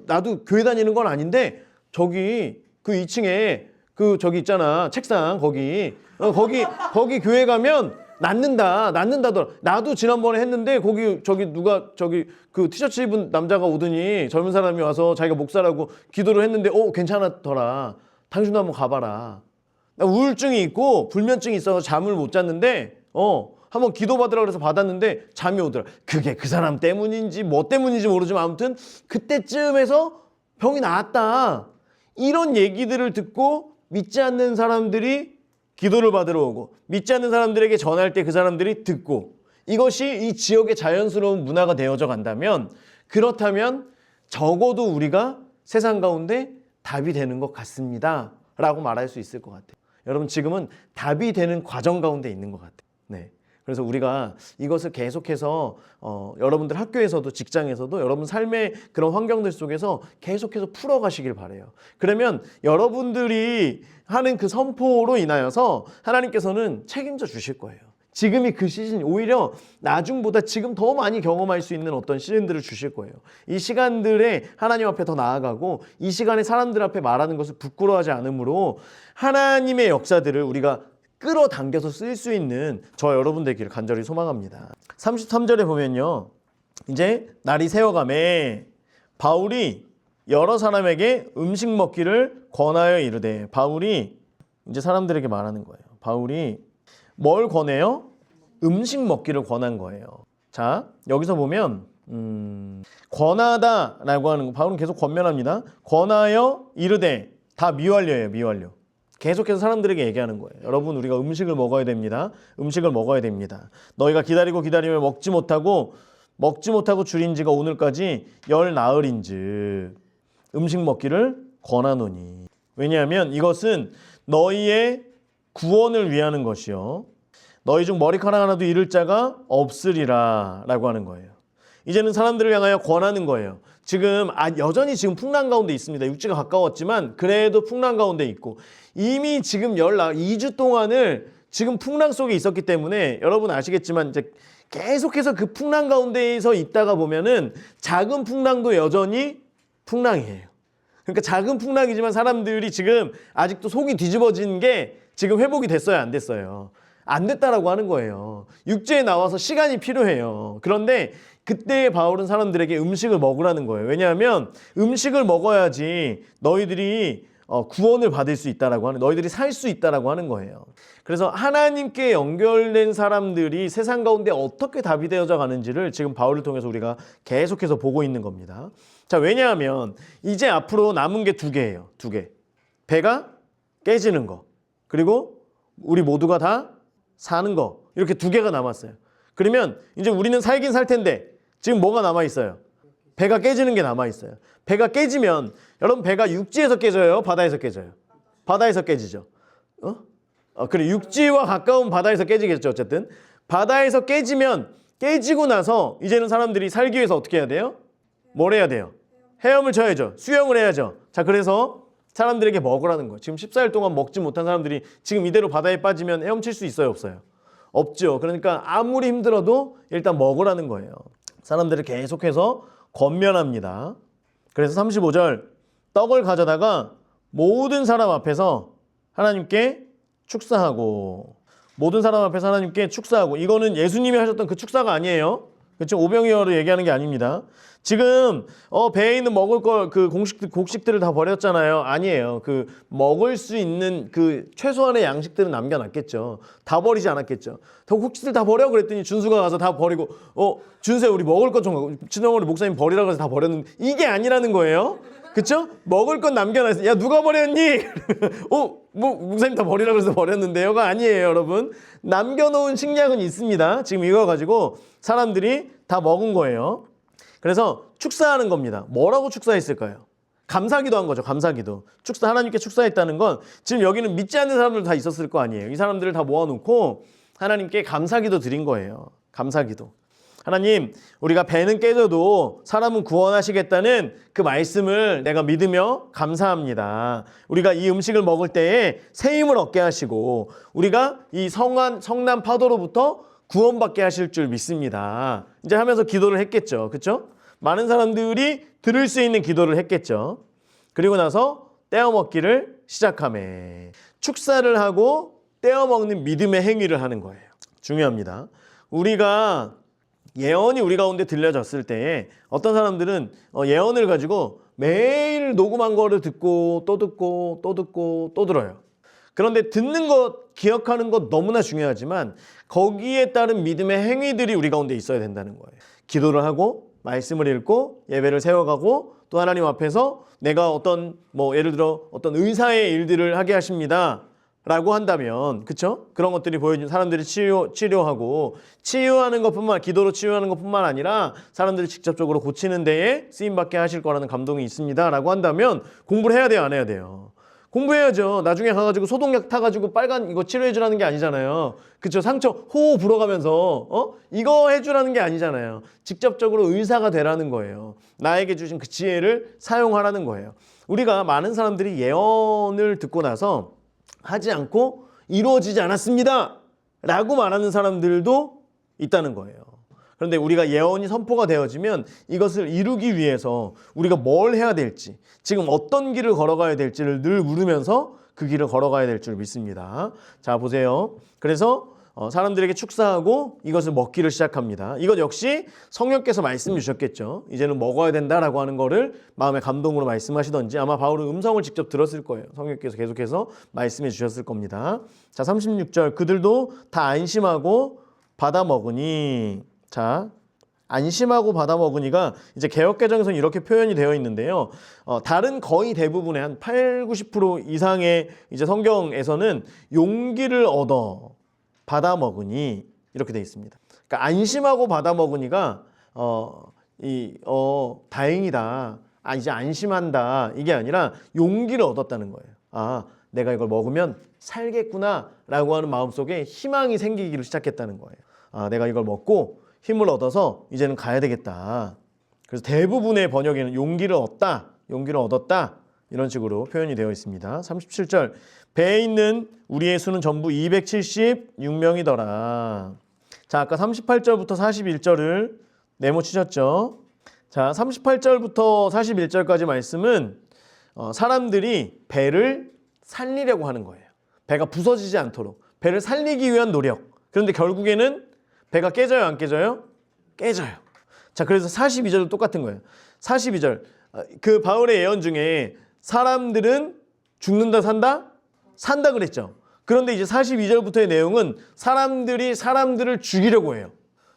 나도 교회 다니는 건 아닌데 저기 그 2층에 그 저기 있잖아 책상 거기 거기 교회 가면 낫는다더라. 나도 지난번에 했는데 거기 저기 누가 저기 그 티셔츠 입은 남자가 오더니 젊은 사람이 와서 자기가 목사라고 기도를 했는데 괜찮았더라. 당신도 한번 가봐라. 나 우울증이 있고 불면증이 있어서 잠을 못 잤는데 한번 기도받으라 그래서 받았는데 잠이 오더라. 그게 그 사람 때문인지 뭐 때문인지 모르지만 아무튼 그때쯤에서 병이 나았다. 이런 얘기들을 듣고 믿지 않는 사람들이 기도를 받으러 오고 믿지 않는 사람들에게 전할 때 그 사람들이 듣고 이것이 이 지역의 자연스러운 문화가 되어져 간다면 그렇다면 적어도 우리가 세상 가운데 답이 되는 것 같습니다 라고 말할 수 있을 것 같아요. 여러분 지금은 답이 되는 과정 가운데 있는 것 같아요. 네. 그래서 우리가 이것을 계속해서 여러분들 학교에서도 직장에서도 여러분 삶의 그런 환경들 속에서 계속해서 풀어가시길 바라요. 그러면 여러분들이 하는 그 선포로 인하여서 하나님께서는 책임져 주실 거예요. 지금이 그 시즌, 오히려 나중보다 지금 더 많이 경험할 수 있는 어떤 시즌들을 주실 거예요. 이 시간들에 하나님 앞에 더 나아가고 이 시간에 사람들 앞에 말하는 것을 부끄러워하지 않으므로 하나님의 역사들을 우리가 끌어당겨서 쓸 수 있는 저 여러분 되기를 간절히 소망합니다. 33절에 보면요. 이제 날이 새어가매 바울이 여러 사람에게 음식 먹기를 권하여 이르되 바울이 이제 사람들에게 말하는 거예요. 바울이 뭘 권해요? 음식 먹기를 권한 거예요. 자, 여기서 보면 권하다라고 하는 거 바울은 계속 권면합니다. 권하여 이르되 다 미완료예요. 미완료. 계속해서 사람들에게 얘기하는 거예요. 여러분 우리가 음식을 먹어야 됩니다. 음식을 먹어야 됩니다. 너희가 기다리면 먹지 못하고 줄인 지가 오늘까지 열 나흘인즉 음식 먹기를 권하노니. 왜냐하면 이것은 너희의 구원을 위하는 것이요 너희 중 머리카락 하나도 잃을 자가 없으리라 라고 하는 거예요. 이제는 사람들을 향하여 권하는 거예요. 지금 여전히 지금 풍랑 가운데 있습니다. 육지가 가까웠지만 그래도 풍랑 가운데 있고 이미 지금 2주 동안을 지금 풍랑 속에 있었기 때문에 여러분 아시겠지만 이제 계속해서 그 풍랑 가운데에서 있다가 보면은 작은 풍랑도 여전히 풍랑이에요. 그러니까 작은 풍랑이지만 사람들이 지금 아직도 속이 뒤집어진 게 지금 회복이 됐어요, 안 됐어요? 안 됐다라고 하는 거예요. 육지에 나와서 시간이 필요해요. 그런데 그때 바울은 사람들에게 음식을 먹으라는 거예요. 왜냐하면 음식을 먹어야지 너희들이 구원을 받을 수 있다라고 하는, 너희들이 살 수 있다라고 하는 거예요. 그래서 하나님께 연결된 사람들이 세상 가운데 어떻게 답이 되어져 가는지를 지금 바울을 통해서 우리가 계속해서 보고 있는 겁니다. 자, 왜냐하면 이제 앞으로 남은 게 2개예요. 2개. 배가 깨지는 거. 그리고 우리 모두가 다 사는 거. 이렇게 2개가 남았어요. 그러면 이제 우리는 살긴 살 텐데 지금 뭐가 남아있어요? 배가 깨지는 게 남아있어요. 배가 깨지면 여러분 배가 육지에서 깨져요? 바다에서 깨져요? 바다에서 깨지죠. 그래 육지와 가까운 바다에서 깨지겠죠. 어쨌든 바다에서 깨지고 나서 이제는 사람들이 살기 위해서 어떻게 해야 돼요? 뭘 해야 돼요? 헤엄을 쳐야죠. 수영을 해야죠. 자, 그래서 사람들에게 먹으라는 거예요. 지금 14일 동안 먹지 못한 사람들이 지금 이대로 바다에 빠지면 헤엄칠 수 있어요? 없어요? 없죠. 그러니까 아무리 힘들어도 일단 먹으라는 거예요. 사람들을 계속해서 권면합니다. 그래서 35절 떡을 가져다가 모든 사람 앞에서 하나님께 축사하고, 모든 사람 앞에서 하나님께 축사하고, 이거는 예수님이 하셨던 그 축사가 아니에요. 그렇죠? 오병이어로 얘기하는 게 아닙니다. 지금 배에 있는 먹을 걸 그 곡식들을 다 버렸잖아요. 아니에요. 그 먹을 수 있는 그 최소한의 양식들은 남겨놨겠죠. 다 버리지 않았겠죠. 더 곡식들 다 버려 그랬더니 준수가 가서 다 버리고 준수야 우리 먹을 것 좀 친정어리 목사님 버리라고 해서 다 버렸는데 이게 아니라는 거예요. 그쵸? 먹을 건 남겨놨어요. 야 누가 버렸니? 뭐 목사님 다 버리라고 해서 버렸는데요가 아니에요. 여러분 남겨놓은 식량은 있습니다. 지금 이거 가지고 사람들이 다 먹은 거예요. 그래서 축사하는 겁니다. 뭐라고 축사했을까요? 감사기도 한 거죠. 감사기도. 하나님께 축사했다는 건 지금 여기는 믿지 않는 사람들 다 있었을 거 아니에요. 이 사람들을 다 모아놓고 하나님께 감사기도 드린 거예요. 감사기도. 하나님, 우리가 배는 깨져도 사람은 구원하시겠다는 그 말씀을 내가 믿으며 감사합니다. 우리가 이 음식을 먹을 때에 새 힘을 얻게 하시고 우리가 이 성난 파도로부터 구원받게 하실 줄 믿습니다. 이제 하면서 기도를 했겠죠. 그렇죠? 많은 사람들이 들을 수 있는 기도를 했겠죠. 그리고 나서 떼어 먹기를 시작하매 축사를 하고 떼어 먹는 믿음의 행위를 하는 거예요. 중요합니다. 우리가 예언이 우리 가운데 들려졌을 때에 어떤 사람들은 예언을 가지고 매일 녹음한 거를 듣고 또 듣고 또 듣고 또 들어요. 그런데 듣는 것, 기억하는 것 너무나 중요하지만 거기에 따른 믿음의 행위들이 우리 가운데 있어야 된다는 거예요. 기도를 하고 말씀을 읽고 예배를 세워가고 또 하나님 앞에서 내가 어떤 예를 들어 어떤 의사의 일들을 하게 하십니다 라고 한다면, 그쵸? 그런 것들이 보여준 사람들이 치료하고 치유하는 것뿐만, 기도로 치유하는 것뿐만 아니라 사람들이 직접적으로 고치는 데에 쓰임받게 하실 거라는 감동이 있습니다 라고 한다면 공부를 해야 돼요, 안 해야 돼요? 공부해야죠. 나중에 가가지고 소독약 타가지고 빨간 이거 치료해주라는 게 아니잖아요. 그쵸? 상처 호호 불어가면서 이거 해주라는 게 아니잖아요. 직접적으로 의사가 되라는 거예요. 나에게 주신 그 지혜를 사용하라는 거예요. 우리가 많은 사람들이 예언을 듣고 나서 하지 않고 이루어지지 않았습니다 라고 말하는 사람들도 있다는 거예요. 그런데 우리가 예언이 선포가 되어지면 이것을 이루기 위해서 우리가 뭘 해야 될지, 지금 어떤 길을 걸어가야 될지를 늘 물으면서 그 길을 걸어가야 될 줄 믿습니다. 자, 보세요. 그래서 사람들에게 축사하고 이것을 먹기를 시작합니다. 이것 역시 성령께서 말씀 주셨겠죠. 이제는 먹어야 된다라고 하는 거를 마음의 감동으로 말씀하시던지 아마 바울은 음성을 직접 들었을 거예요. 성령께서 계속해서 말씀해 주셨을 겁니다. 자, 36절 그들도 다 안심하고 받아 먹으니, 자, 안심하고 받아 먹으니가 이제 개역개정에서는 이렇게 표현이 되어 있는데요. 다른 거의 대부분의 한 80~90% 이상의 이제 성경에서는 용기를 얻어 받아 먹으니 이렇게 되어 있습니다. 그러니까 안심하고 받아 먹으니가 다행이다. 이제 안심한다. 이게 아니라 용기를 얻었다는 거예요. 내가 이걸 먹으면 살겠구나라고 하는 마음속에 희망이 생기기를 시작했다는 거예요. 내가 이걸 먹고 힘을 얻어서 이제는 가야 되겠다. 그래서 대부분의 번역에는 용기를 얻었다 이런 식으로 표현이 되어 있습니다. 37절 배에 있는 우리의 수는 전부 276명이더라. 자, 아까 38절부터 41절을 네모치셨죠? 자, 38절부터 41절까지 말씀은 사람들이 배를 살리려고 하는 거예요. 배가 부서지지 않도록 배를 살리기 위한 노력. 그런데 결국에는 배가 깨져요, 안 깨져요? 깨져요. 자, 그래서 42절도 똑같은 거예요. 42절 그 바울의 예언 중에 사람들은 죽는다 산다? 산다 그랬죠. 그런데 이제 42절부터의 내용은 사람들이 사람들을 죽이려고 해요.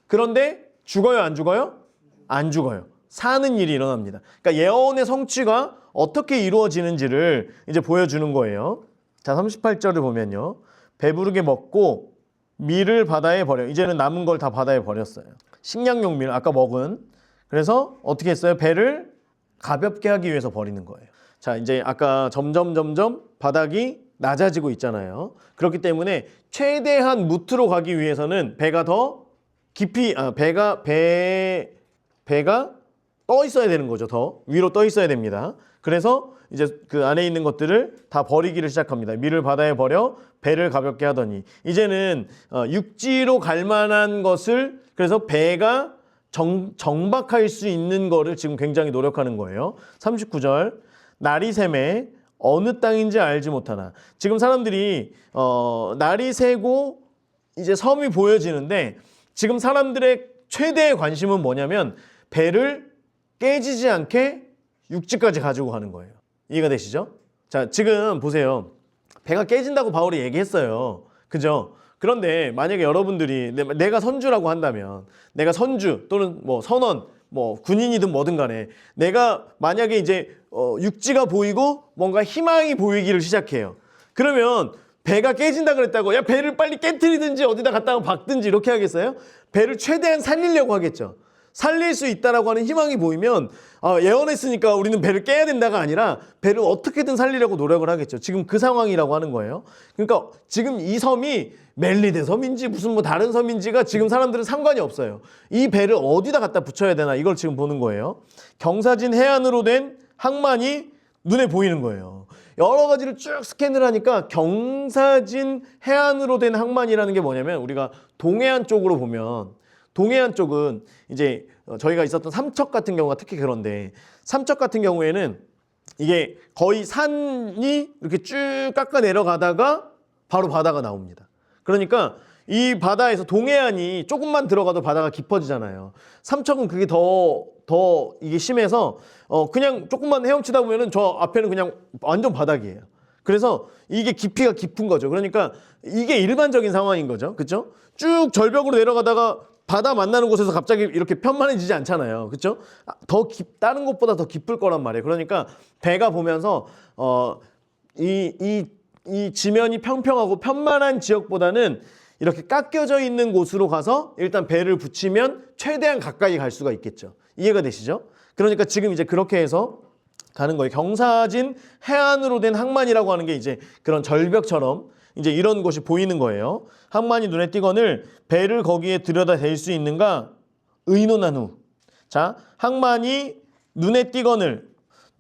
그런데 죽어요, 안 죽어요? 안 죽어요. 사는 일이 일어납니다. 그러니까 예언의 성취가 어떻게 이루어지는지를 이제 보여주는 거예요. 자, 38절을 보면요. 배부르게 먹고 밀을 바다에 버려. 이제는 남은 걸 다 바다에 버렸어요. 식량용 밀 아까 먹은. 그래서 어떻게 했어요? 배를 가볍게 하기 위해서 버리는 거예요. 자, 이제 아까 점점 바닥이 낮아지고 있잖아요. 그렇기 때문에 최대한 무트로 가기 위해서는 배가 더 깊이 배가 떠 있어야 되는 거죠. 더 위로 떠 있어야 됩니다. 그래서 이제 그 안에 있는 것들을 다 버리기를 시작합니다. 밀을 바다에 버려 배를 가볍게 하더니 이제는 육지로 갈 만한 것을, 그래서 배가 정박할 수 있는 거를 지금 굉장히 노력하는 거예요. 39절 날이 새매 어느 땅인지 알지 못하나. 지금 사람들이 날이 새고 이제 섬이 보여지는데 지금 사람들의 최대의 관심은 뭐냐면 배를 깨지지 않게 육지까지 가지고 가는 거예요. 이해가 되시죠? 자, 지금 보세요. 배가 깨진다고 바울이 얘기했어요. 그죠? 그런데 만약에 여러분들이 내가 선주라고 한다면, 내가 선주 또는 선원, 군인이든 뭐든 간에 내가 만약에 이제 육지가 보이고 뭔가 희망이 보이기를 시작해요. 그러면 배가 깨진다 그랬다고 야 배를 빨리 깨트리든지 어디다 갖다가 박든지 이렇게 하겠어요? 배를 최대한 살리려고 하겠죠. 살릴 수 있다라고 하는 희망이 보이면 예언했으니까 우리는 배를 깨야 된다가 아니라 배를 어떻게든 살리려고 노력을 하겠죠. 지금 그 상황이라고 하는 거예요. 그러니까 지금 이 섬이 멜리데 섬인지 무슨 뭐 다른 섬인지가 지금 사람들은 상관이 없어요. 이 배를 어디다 갖다 붙여야 되나 이걸 지금 보는 거예요. 경사진 해안으로 된 항만이 눈에 보이는 거예요. 여러 가지를 쭉 스캔을 하니까 경사진 해안으로 된 항만이라는 게 뭐냐면 우리가 동해안 쪽으로 보면 동해안 쪽은 이제 저희가 있었던 삼척 같은 경우가 특히 그런데 삼척 같은 경우에는 이게 거의 산이 이렇게 쭉 깎아 내려가다가 바로 바다가 나옵니다. 그러니까 이 바다에서 동해안이 조금만 들어가도 바다가 깊어지잖아요. 삼척은 그게 더 이게 심해서 그냥 조금만 헤엄치다 보면은 저 앞에는 그냥 완전 바닥이에요. 그래서 이게 깊이가 깊은 거죠. 그러니까 이게 일반적인 상황인 거죠. 그렇죠? 쭉 절벽으로 내려가다가 바다 만나는 곳에서 갑자기 이렇게 편만해지지 않잖아요. 그렇죠? 다른 곳보다 더 깊을 거란 말이에요. 그러니까 배가 보면서 이 지면이 평평하고 편만한 지역보다는 이렇게 깎여져 있는 곳으로 가서 일단 배를 붙이면 최대한 가까이 갈 수가 있겠죠. 이해가 되시죠? 그러니까 지금 이제 그렇게 해서 가는 거예요. 경사진 해안으로 된 항만이라고 하는 게 이제 그런 절벽처럼 이제 이런 곳이 보이는 거예요. 항만이 눈에 띄거늘 배를 거기에 들여다 댈 수 있는가 의논한 후. 자, 항만이 눈에 띄거늘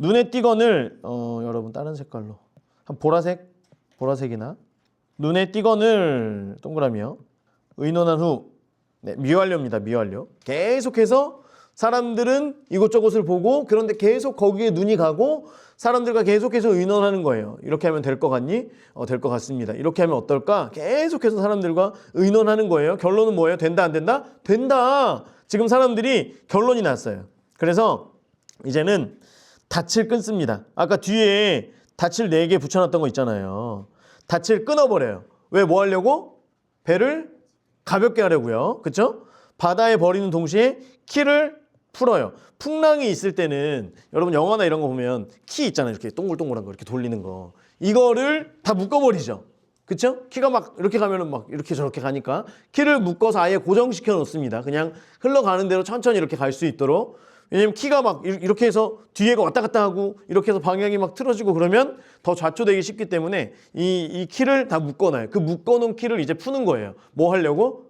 여러분 다른 색깔로 한 보라색이나 눈에 띄거늘 동그라미요. 의논한 후. 네, 미완료입니다. 미완료. 계속해서 사람들은 이곳저곳을 보고 그런데 계속 거기에 눈이 가고 사람들과 계속해서 의논하는 거예요. 이렇게 하면 될 것 같니? 될 것 같습니다. 이렇게 하면 어떨까? 계속해서 사람들과 의논하는 거예요. 결론은 뭐예요? 된다 안 된다? 된다. 지금 사람들이 결론이 났어요. 그래서 이제는 닻을 끊습니다. 아까 뒤에 닻을 4개 붙여놨던 거 있잖아요. 닻을 끊어버려요. 왜 뭐 하려고? 배를 가볍게 하려고요. 그렇죠? 바다에 버리는 동시에 키를 풀어요. 풍랑이 있을 때는 여러분 영화나 이런 거 보면 키 있잖아요. 이렇게 동글동글한 거 이렇게 돌리는 거. 이거를 다 묶어버리죠. 그렇죠? 키가 막 이렇게 가면은 막 이렇게 저렇게 가니까 키를 묶어서 아예 고정시켜 놓습니다. 그냥 흘러가는 대로 천천히 이렇게 갈 수 있도록. 왜냐면 키가 막 이렇게 해서 뒤에가 왔다 갔다 하고 이렇게 해서 방향이 막 틀어지고 그러면 더 좌초되기 쉽기 때문에 이 키를 다 묶어놔요. 그 묶어놓은 키를 이제 푸는 거예요. 뭐 하려고?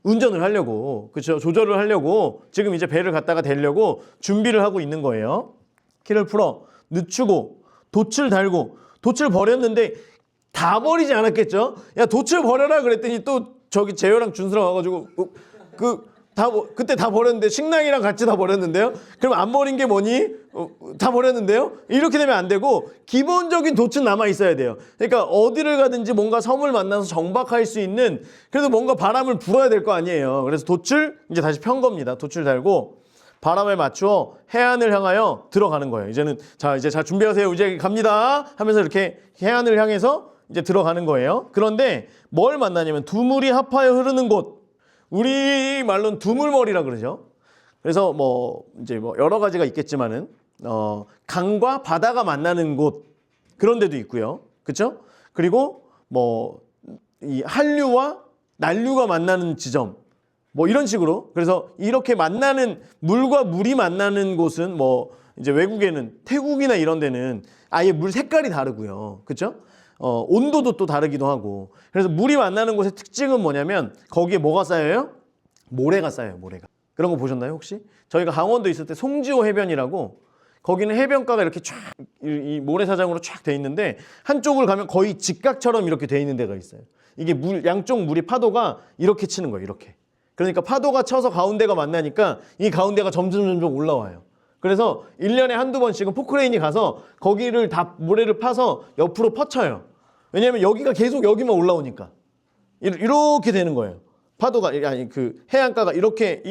운전을 하려고, 그렇죠? 조절을 하려고 지금 이제 배를 갖다가 대려고 준비를 하고 있는 거예요. 키를 풀어 늦추고 돛을 달고 돛을 버렸는데 다 버리지 않았겠죠? 야 돛을 버려라 그랬더니 또 저기 재효랑 준수랑 와가지고 그때 다 버렸는데 식량이랑 같이 다 버렸는데요. 그럼 안 버린 게 뭐니? 다 버렸는데요. 이렇게 되면 안 되고 기본적인 돛은 남아 있어야 돼요. 그러니까 어디를 가든지 뭔가 섬을 만나서 정박할 수 있는 그래도 뭔가 바람을 불어야 될 거 아니에요. 그래서 돛을 이제 다시 편 겁니다. 돛을 달고 바람에 맞추어 해안을 향하여 들어가는 거예요. 이제 준비하세요. 이제 갑니다. 하면서 이렇게 해안을 향해서 이제 들어가는 거예요. 그런데 뭘 만나냐면 두물이 합하여 흐르는 곳. 우리 말로는 두물머리라 그러죠. 그래서 이제 여러 가지가 있겠지만은 강과 바다가 만나는 곳 그런 데도 있고요. 그렇죠? 그리고 이 한류와 난류가 만나는 지점 이런 식으로 그래서 이렇게 만나는 물과 물이 만나는 곳은 이제 외국에는 태국이나 이런 데는 아예 물 색깔이 다르고요. 그렇죠? 온도도 또 다르기도 하고 그래서 물이 만나는 곳의 특징은 뭐냐면 거기에 뭐가 쌓여요? 모래가 쌓여요. 모래가. 그런 거 보셨나요 혹시? 저희가 강원도 있을 때 송지호 해변이라고 거기는 해변가가 이렇게 쫙 이 모래사장으로 쫙 돼 있는데 한쪽을 가면 거의 직각처럼 이렇게 돼 있는 데가 있어요. 이게 양쪽 물이 파도가 이렇게 치는 거예요. 이렇게. 그러니까 파도가 쳐서 가운데가 만나니까 이 가운데가 점점 올라와요. 그래서 1년에 한두 번씩은 포크레인이 가서 거기를 다 모래를 파서 옆으로 퍼쳐요. 왜냐하면 여기가 계속 여기만 올라오니까. 이렇게 되는 거예요. 파도가 그 해안가가 이렇게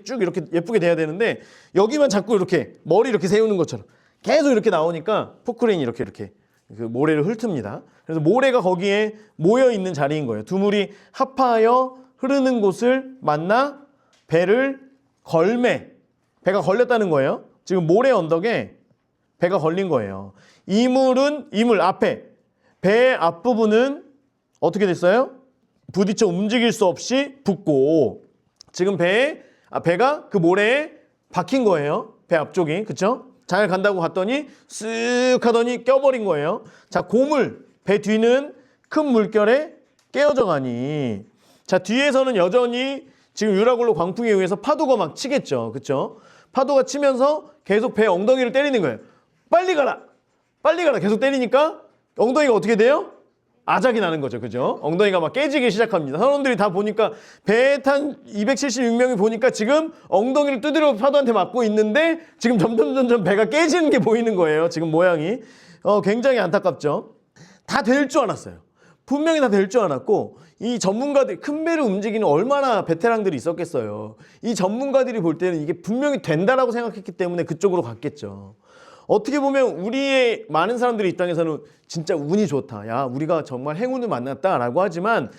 쭉 이렇게 예쁘게 돼야 되는데 여기만 자꾸 이렇게 머리 이렇게 세우는 것처럼 계속 이렇게 나오니까 포크레인이 이렇게 그 모래를 훑습니다. 그래서 모래가 거기에 모여 있는 자리인 거예요. 두물이 합하여 흐르는 곳을 만나 배를 배가 걸렸다는 거예요. 지금 모래 언덕에 배가 걸린 거예요. 이물 앞에 배의 앞부분은 어떻게 됐어요? 부딪혀 움직일 수 없이 붙고 지금 배의 배가 그 모래에 박힌 거예요. 배 앞쪽이. 그쵸? 잘 간다고 갔더니 쓱 하더니 껴버린 거예요. 자, 고물, 배 뒤는 큰 물결에 깨어져 가니 자, 뒤에서는 여전히 지금 유라굴로 광풍에 의해서 파도가 막 치겠죠. 그쵸? 파도가 치면서 계속 배 엉덩이를 때리는 거예요. 빨리 가라! 빨리 가라! 계속 때리니까 엉덩이가 어떻게 돼요? 아작이 나는 거죠. 그죠? 엉덩이가 막 깨지기 시작합니다. 사람들이 다 보니까 배에 탄 276명이 보니까 지금 엉덩이를 두드려 파도한테 맞고 있는데 지금 점점 배가 깨지는 게 보이는 거예요. 지금 모양이. 굉장히 안타깝죠. 다 될 줄 알았어요. 분명히 다 될 줄 알았고 이 전문가들 큰 배를 움직이는 얼마나 베테랑들이 있었겠어요. 이 전문가들이 볼 때는 이게 분명히 된다라고 생각했기 때문에 그쪽으로 갔겠죠. 어떻게 보면 우리의 많은 사람들의 입장에서는 진짜 운이 좋다. 야, 우리가 정말 행운을 만났다라고 하지만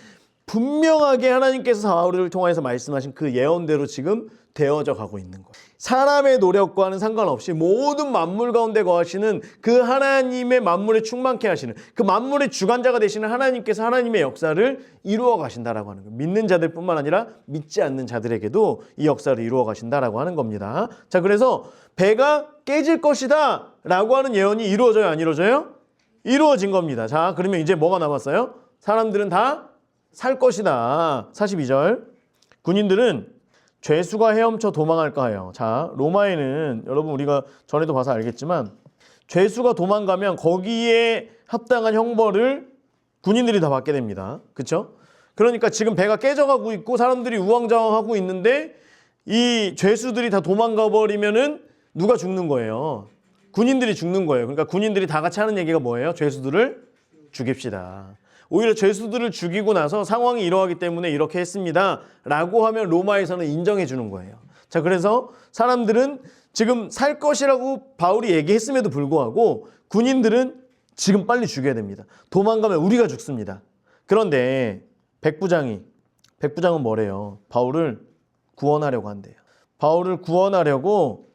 분명하게 하나님께서 바울을 통해서 말씀하신 그 예언대로 지금 되어져 가고 있는 거예요. 사람의 노력과는 상관없이 모든 만물 가운데 거하시는 그 하나님의 만물에 충만케 하시는 그 만물의 주관자가 되시는 하나님께서 하나님의 역사를 이루어 가신다라고 하는 거예요. 믿는 자들뿐만 아니라 믿지 않는 자들에게도 이 역사를 이루어 가신다라고 하는 겁니다. 자, 그래서 배가 깨질 것이다 라고 하는 예언이 이루어져요, 안 이루어져요? 이루어진 겁니다. 자, 그러면 이제 뭐가 남았어요? 사람들은 다 살 것이다. 42절. 군인들은 죄수가 헤엄쳐 도망할까 해요. 자, 로마에는 여러분 우리가 전에도 봐서 알겠지만 죄수가 도망가면 거기에 합당한 형벌을 군인들이 다 받게 됩니다. 그렇죠? 그러니까 지금 배가 깨져가고 있고 사람들이 우왕좌왕하고 있는데 이 죄수들이 다 도망가 버리면은 누가 죽는 거예요? 군인들이 죽는 거예요. 그러니까 군인들이 다 같이 하는 얘기가 뭐예요? 죄수들을 죽입시다. 오히려 죄수들을 죽이고 나서 상황이 이러하기 때문에 이렇게 했습니다 라고 하면 로마에서는 인정해 주는 거예요. 자, 그래서 사람들은 지금 살 것이라고 바울이 얘기했음에도 불구하고 군인들은 지금 빨리 죽여야 됩니다. 도망가면 우리가 죽습니다. 그런데 백부장은 뭐래요? 바울을 구원하려고 한대요. 바울을 구원하려고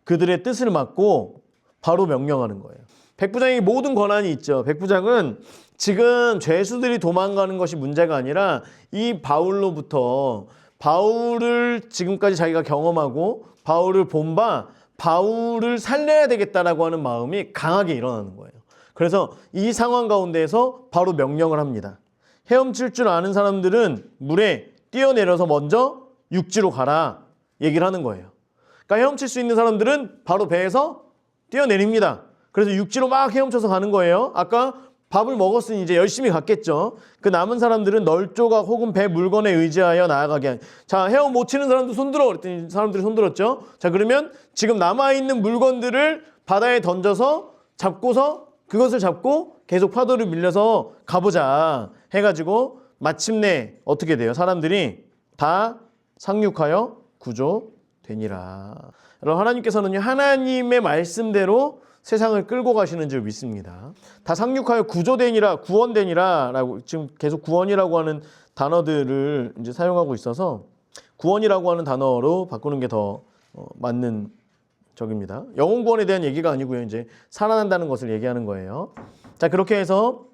그들의 뜻을 막고 바로 명령하는 거예요. 백부장에게 모든 권한이 있죠. 백부장은 지금 죄수들이 도망가는 것이 문제가 아니라 이 바울로부터 바울을 지금까지 자기가 경험하고 바울을 본 바 바울을 살려야 되겠다라고 하는 마음이 강하게 일어나는 거예요. 그래서 이 상황 가운데에서 바로 명령을 합니다. 헤엄칠 줄 아는 사람들은 물에 뛰어내려서 먼저 육지로 가라 얘기를 하는 거예요. 그러니까 헤엄칠 수 있는 사람들은 바로 배에서 뛰어내립니다. 그래서 육지로 막 헤엄쳐서 가는 거예요. 아까 밥을 먹었으니 이제 열심히 갔겠죠. 그 남은 사람들은 널조각 혹은 배 물건에 의지하여 나아가게. 자, 헤엄 못 치는 사람도 손들어 그랬더니 사람들이 손들었죠. 자, 그러면 지금 남아있는 물건들을 바다에 던져서 잡고서 그것을 잡고 계속 파도를 밀려서 가보자 해가지고 마침내 어떻게 돼요? 사람들이 다 상륙하여 구조되니라. 여러분, 하나님께서는 하나님의 말씀대로 세상을 끌고 가시는 줄 믿습니다. 다 상륙하여 구조되니라, 구원되니라라고 지금 계속 구원이라고 하는 단어들을 이제 사용하고 있어서 구원이라고 하는 단어로 바꾸는 게 더 맞는 적입니다. 영혼 구원에 대한 얘기가 아니고요. 이제 살아난다는 것을 얘기하는 거예요. 자, 그렇게 해서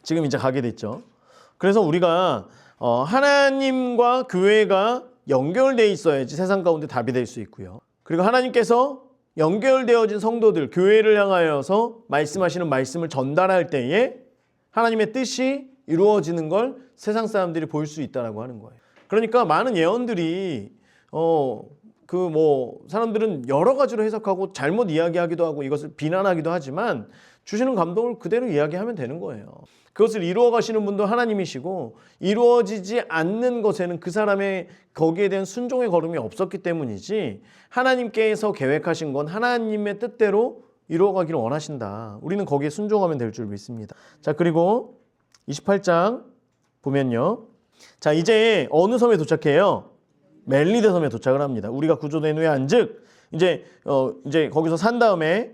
지금 이제 가게 됐죠. 그래서 우리가 하나님과 교회가 연결돼 있어야지 세상 가운데 답이 될 수 있고요. 그리고 하나님께서 연결되어진 성도들, 교회를 향하여서 말씀하시는 말씀을 전달할 때에 하나님의 뜻이 이루어지는 걸 세상 사람들이 볼 수 있다라고 하는 거예요. 그러니까 많은 예언들이 사람들은 여러 가지로 해석하고 잘못 이야기하기도 하고 이것을 비난하기도 하지만 주시는 감동을 그대로 이야기하면 되는 거예요. 그것을 이루어 가시는 분도 하나님이시고 이루어지지 않는 것에는 그 사람의 거기에 대한 순종의 걸음이 없었기 때문이지 하나님께서 계획하신 건 하나님의 뜻대로 이루어 가기를 원하신다. 우리는 거기에 순종하면 될 줄 믿습니다. 자, 그리고 28장 보면요. 자, 이제 어느 섬에 도착해요? 멜리데 섬에 도착을 합니다. 우리가 구조된 후에 한즉 이제 거기서 산 다음에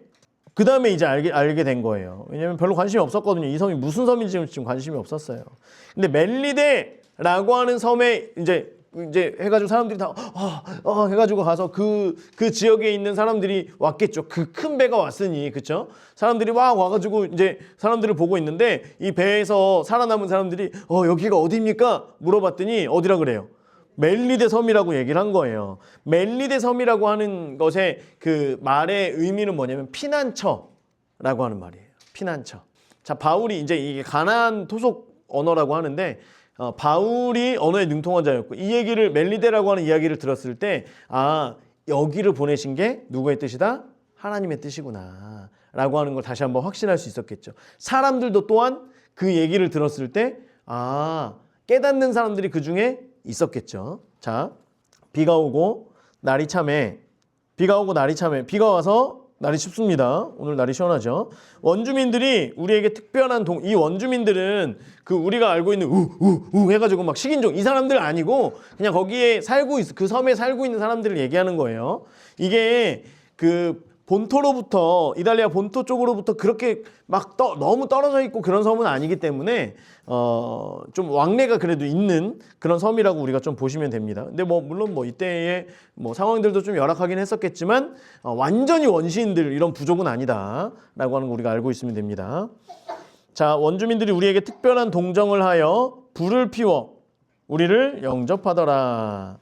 그 다음에 이제 알게 된 거예요. 왜냐면 별로 관심이 없었거든요. 이 섬이 무슨 섬인지 지금 관심이 없었어요. 근데 멜리데라고 하는 섬에 이제 해가지고 사람들이 다 해가지고 가서 그 지역에 있는 사람들이 왔겠죠. 그 큰 배가 왔으니, 그렇죠? 사람들이 와가지고 이제 사람들을 보고 있는데 이 배에서 살아남은 사람들이 여기가 어디입니까? 물어봤더니 어디라 그래요? 멜리데 섬이라고 얘기를 한 거예요. 멜리데 섬이라고 하는 것의 그 말의 의미는 뭐냐면 피난처라고 하는 말이에요. 피난처. 자, 바울이 이제 이게 가나안 토속 언어라고 하는데 바울이 언어에 능통한 자였고 이 얘기를 멜리데라고 하는 이야기를 들었을 때 여기를 보내신 게 누구의 뜻이다? 하나님의 뜻이구나 라고 하는 걸 다시 한번 확신할 수 있었겠죠. 사람들도 또한 그 얘기를 들었을 때 깨닫는 사람들이 그 중에 있었겠죠. 자, 비가 오고 날이 참해. 비가 와서 날이 춥습니다. 오늘 날이 시원하죠. 원주민들이 우리에게 특별한 이 원주민들은 그 우리가 알고 있는 해가지고 막 식인종 이 사람들 아니고 그냥 거기에 그 섬에 살고 있는 사람들을 얘기하는 거예요. 이게 그 본토로부터 이탈리아 본토 쪽으로부터 그렇게 막 너무 떨어져 있고 그런 섬은 아니기 때문에 좀 왕래가 그래도 있는 그런 섬이라고 우리가 좀 보시면 됩니다. 근데 물론 이때의 상황들도 좀 열악하긴 했었겠지만 완전히 원시인들 이런 부족은 아니다라고 하는 거 우리가 알고 있으면 됩니다. 자, 원주민들이 우리에게 특별한 동정을 하여 불을 피워 우리를 영접하더라.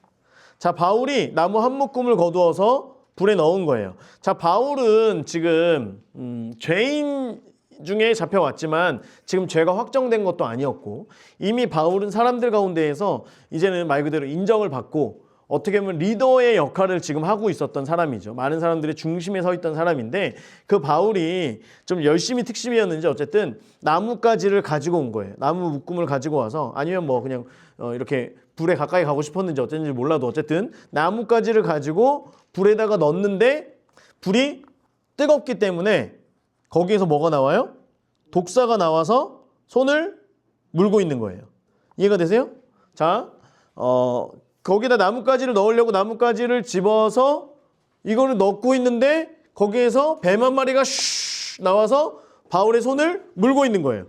자, 바울이 나무 한 묶음을 거두어서 불에 넣은 거예요. 자, 바울은 지금 죄인 중에 잡혀왔지만 지금 죄가 확정된 것도 아니었고 이미 바울은 사람들 가운데에서 이제는 말 그대로 인정을 받고 어떻게 보면 리더의 역할을 지금 하고 있었던 사람이죠. 많은 사람들의 중심에 서 있던 사람인데 그 바울이 좀 열심히 특심이었는지 어쨌든 나뭇가지를 가지고 온 거예요. 나무 묶음을 가지고 와서 아니면 그냥 이렇게 불에 가까이 가고 싶었는지 어쨌는지 몰라도 어쨌든 나뭇가지를 가지고 불에다가 넣었는데 불이 뜨겁기 때문에 거기에서 뭐가 나와요? 독사가 나와서 손을 물고 있는 거예요. 이해가 되세요? 자, 거기다 나뭇가지를 넣으려고 나뭇가지를 집어서 이거를 넣고 있는데 거기에서 뱀 한 마리가 슉 나와서 바울의 손을 물고 있는 거예요.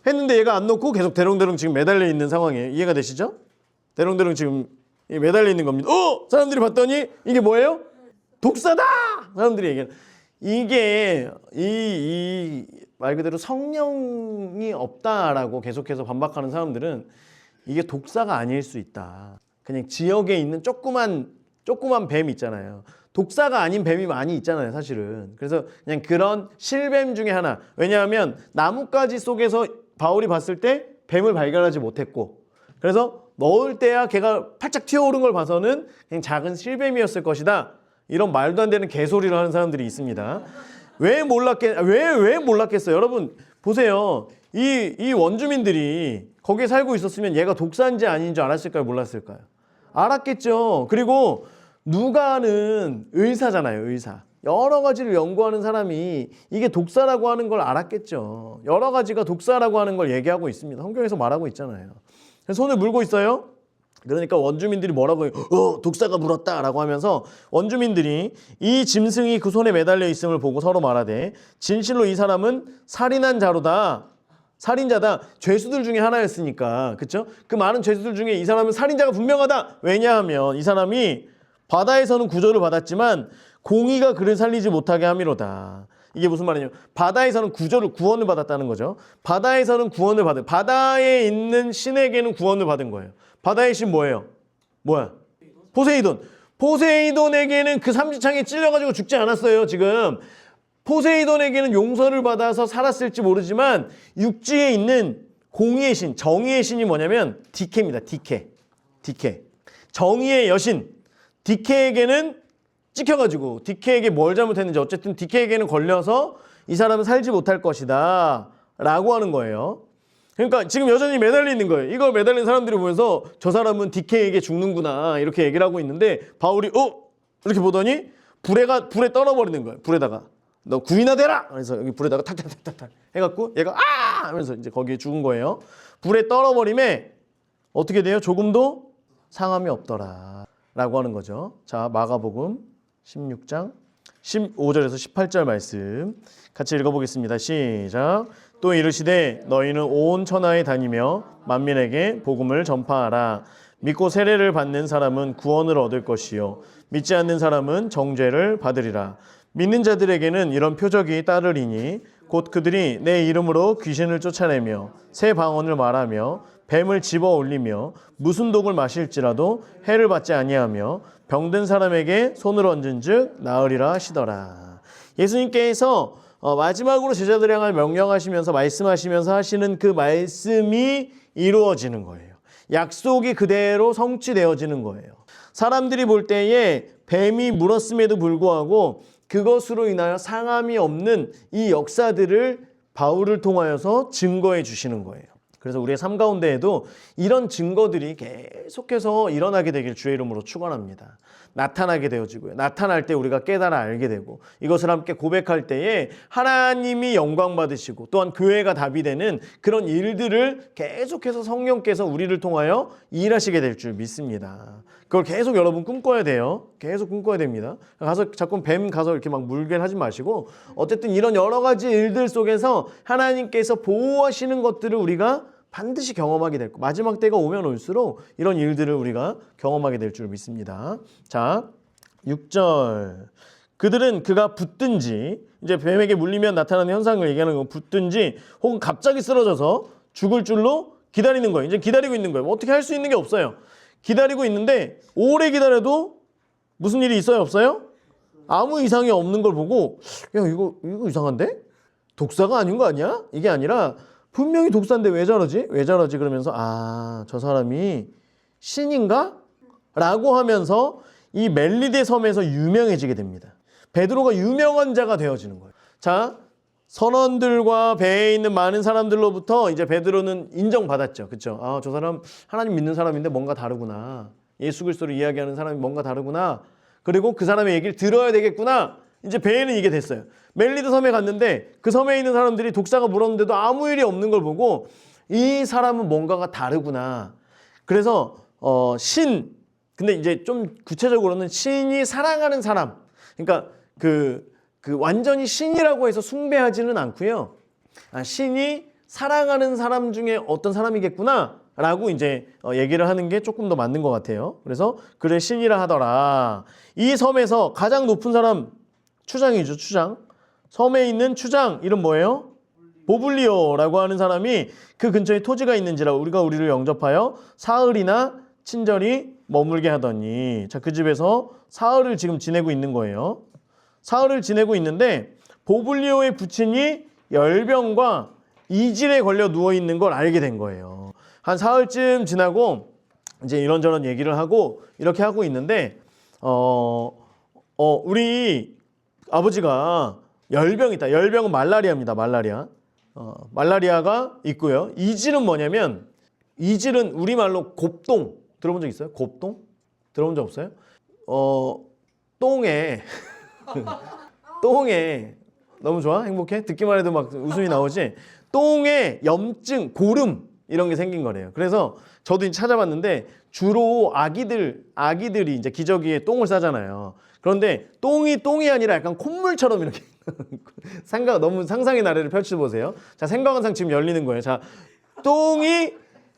했는데 얘가 안 넣고 계속 대롱대롱 지금 매달려 있는 상황이에요. 이해가 되시죠? 대롱대롱 지금 매달려 있는 겁니다. 사람들이 봤더니 이게 뭐예요? 독사다! 사람들이 얘기해요. 이게 이 말 그대로 성령이 없다라고 계속해서 반박하는 사람들은 이게 독사가 아닐 수 있다. 그냥 지역에 있는 조그만 뱀 있잖아요. 독사가 아닌 뱀이 많이 있잖아요, 사실은. 그래서 그냥 그런 실뱀 중에 하나. 왜냐하면 나뭇가지 속에서 바울이 봤을 때 뱀을 발견하지 못했고 그래서 넣을 때야 걔가 팔짝 튀어오른 걸 봐서는 그냥 작은 실뱀이었을 것이다. 이런 말도 안 되는 개소리를 하는 사람들이 있습니다. 왜 몰랐겠어요? 여러분 보세요. 이 원주민들이 거기에 살고 있었으면 얘가 독사인지 아닌지 알았을까요? 몰랐을까요? 알았겠죠. 그리고 누가는 의사잖아요. 의사. 여러 가지를 연구하는 사람이 이게 독사라고 하는 걸 알았겠죠. 여러 가지가 독사라고 하는 걸 얘기하고 있습니다. 성경에서 말하고 있잖아요. 손을 물고 있어요. 그러니까 원주민들이 뭐라고 해요? 독사가 물었다라고 하면서 원주민들이 이 짐승이 그 손에 매달려 있음을 보고 서로 말하되 진실로 이 사람은 살인한 자로다. 살인자다. 죄수들 중에 하나였으니까. 그렇죠? 그 많은 죄수들 중에 이 사람은 살인자가 분명하다. 왜냐하면 이 사람이 바다에서는 구조를 받았지만 공의가 그를 살리지 못하게 함이로다. 이게 무슨 말이냐면 바다에서는 구원을 받았다는 거죠. 바다에서는 구원을 받은 바다에 있는 신에게는 구원을 받은 거예요. 바다의 신 뭐예요? 포세이돈. 포세이돈에게는 그 삼지창에 찔려가지고 죽지 않았어요. 지금 포세이돈에게는 용서를 받아서 살았을지 모르지만 육지에 있는 공의의 신, 정의의 신이 뭐냐면 디케입니다. 디케. 정의의 여신 디케에게는 찍혀가지고 디케에게 뭘 잘못했는지 어쨌든 디케에게는 걸려서 이 사람은 살지 못할 것이다 라고 하는 거예요. 그러니까 지금 여전히 매달려 있는 거예요. 이걸 매달린 사람들이 보면서 저 사람은 디케에게 죽는구나 이렇게 얘기를 하고 있는데 바울이 이렇게 보더니 불에 떨어버리는 거예요. 불에다가 너 구이나 되라! 그래서 여기 불에다가 탁탁탁탁 해갖고 얘가 하면서 이제 거기에 죽은 거예요. 불에 떨어버림에 어떻게 돼요? 조금도 상함이 없더라 라고 하는 거죠. 자, 마가복음 16장 15절에서 18절 말씀 같이 읽어보겠습니다. 시작. 또 이르시되 너희는 온 천하에 다니며 만민에게 복음을 전파하라. 믿고 세례를 받는 사람은 구원을 얻을 것이요 믿지 않는 사람은 정죄를 받으리라. 믿는 자들에게는 이런 표적이 따르리니 곧 그들이 내 이름으로 귀신을 쫓아내며 새 방언을 말하며 뱀을 집어 올리며 무슨 독을 마실지라도 해를 받지 아니하며 병든 사람에게 손을 얹은즉 나으리라 하시더라. 예수님께서 마지막으로 제자들을 향해 명령하시면서 말씀하시면서 하시는 그 말씀이 이루어지는 거예요. 약속이 그대로 성취되어지는 거예요. 사람들이 볼 때에 뱀이 물었음에도 불구하고 그것으로 인하여 상함이 없는 이 역사들을 바울을 통하여서 증거해 주시는 거예요. 그래서 우리의 삶 가운데에도 이런 증거들이 계속해서 일어나게 되길 주의 이름으로 축원합니다. 나타나게 되어지고요. 나타날 때 우리가 깨달아 알게 되고 이것을 함께 고백할 때에 하나님이 영광 받으시고 또한 교회가 답이 되는 그런 일들을 계속해서 성령께서 우리를 통하여 일하시게 될 줄 믿습니다. 그걸 계속 여러분 꿈꿔야 돼요. 계속 꿈꿔야 됩니다. 가서 자꾸 뱀 가서 이렇게 막 물게 하지 마시고 어쨌든 이런 여러 가지 일들 속에서 하나님께서 보호하시는 것들을 우리가 반드시 경험하게 될 거. 마지막 때가 오면 올수록 이런 일들을 우리가 경험하게 될 줄 믿습니다. 자, 6절. 그들은 그가 붙든지 이제 뱀에게 물리면 나타나는 현상을 얘기하는 거 붙든지 혹은 갑자기 쓰러져서 죽을 줄로 기다리는 거예요. 이제 기다리고 있는 거예요. 뭐 어떻게 할 수 있는 게 없어요. 기다리고 있는데 오래 기다려도 무슨 일이 있어요? 없어요? 아무 이상이 없는 걸 보고 야 이거 이상한데? 독사가 아닌 거 아니야? 이게 아니라 분명히 독사인데 왜 저러지? 왜 저러지? 그러면서 저 사람이 신인가? 라고 하면서 이 멜리데 섬에서 유명해지게 됩니다. 베드로가 유명한 자가 되어지는 거예요. 자, 선원들과 배에 있는 많은 사람들로부터 이제 베드로는 인정받았죠. 그렇죠? 저 사람 하나님 믿는 사람인데 뭔가 다르구나. 예수 그리스도를 이야기하는 사람이 뭔가 다르구나. 그리고 그 사람의 얘기를 들어야 되겠구나. 이제 배에는 이게 됐어요. 멜리드 섬에 갔는데 그 섬에 있는 사람들이 독사가 물었는데도 아무 일이 없는 걸 보고 이 사람은 뭔가가 다르구나. 그래서 근데 이제 좀 구체적으로는 신이 사랑하는 사람. 그러니까 그 완전히 신이라고 해서 숭배하지는 않고요. 신이 사랑하는 사람 중에 어떤 사람이겠구나 라고 이제 얘기를 하는 게 조금 더 맞는 것 같아요. 그래서 그래 신이라 하더라. 이 섬에서 가장 높은 사람 추장이죠. 추장. 섬에 있는 추장 이름 뭐예요? 보블리오라고 하는 사람이 그 근처에 토지가 있는지라 우리를 영접하여 사흘이나 친절히 머물게 하더니 자, 그 집에서 사흘을 지금 지내고 있는 거예요. 사흘을 지내고 있는데 보블리오의 부친이 열병과 이질에 걸려 누워 있는 걸 알게 된 거예요. 한 사흘쯤 지나고 이제 이런저런 얘기를 하고 이렇게 하고 있는데 우리 아버지가 열병이 있다. 열병은 말라리아입니다. 말라리아. 말라리아가 있고요. 이질은 뭐냐면 이질은 우리말로 곱동 들어본 적 있어요? 곱동? 들어본 적 없어요? 똥에 너무 좋아? 행복해? 듣기만 해도 막 웃음이 나오지? 똥에 염증, 고름 이런 게 생긴 거래요. 그래서 저도 이제 찾아봤는데 주로 아기들이 이제 기저귀에 똥을 싸잖아요. 그런데 똥이 아니라 약간 콧물처럼 이렇게 너무 상상의 나래를 펼쳐보세요. 자, 생광한상 지금 열리는 거예요. 자, 똥이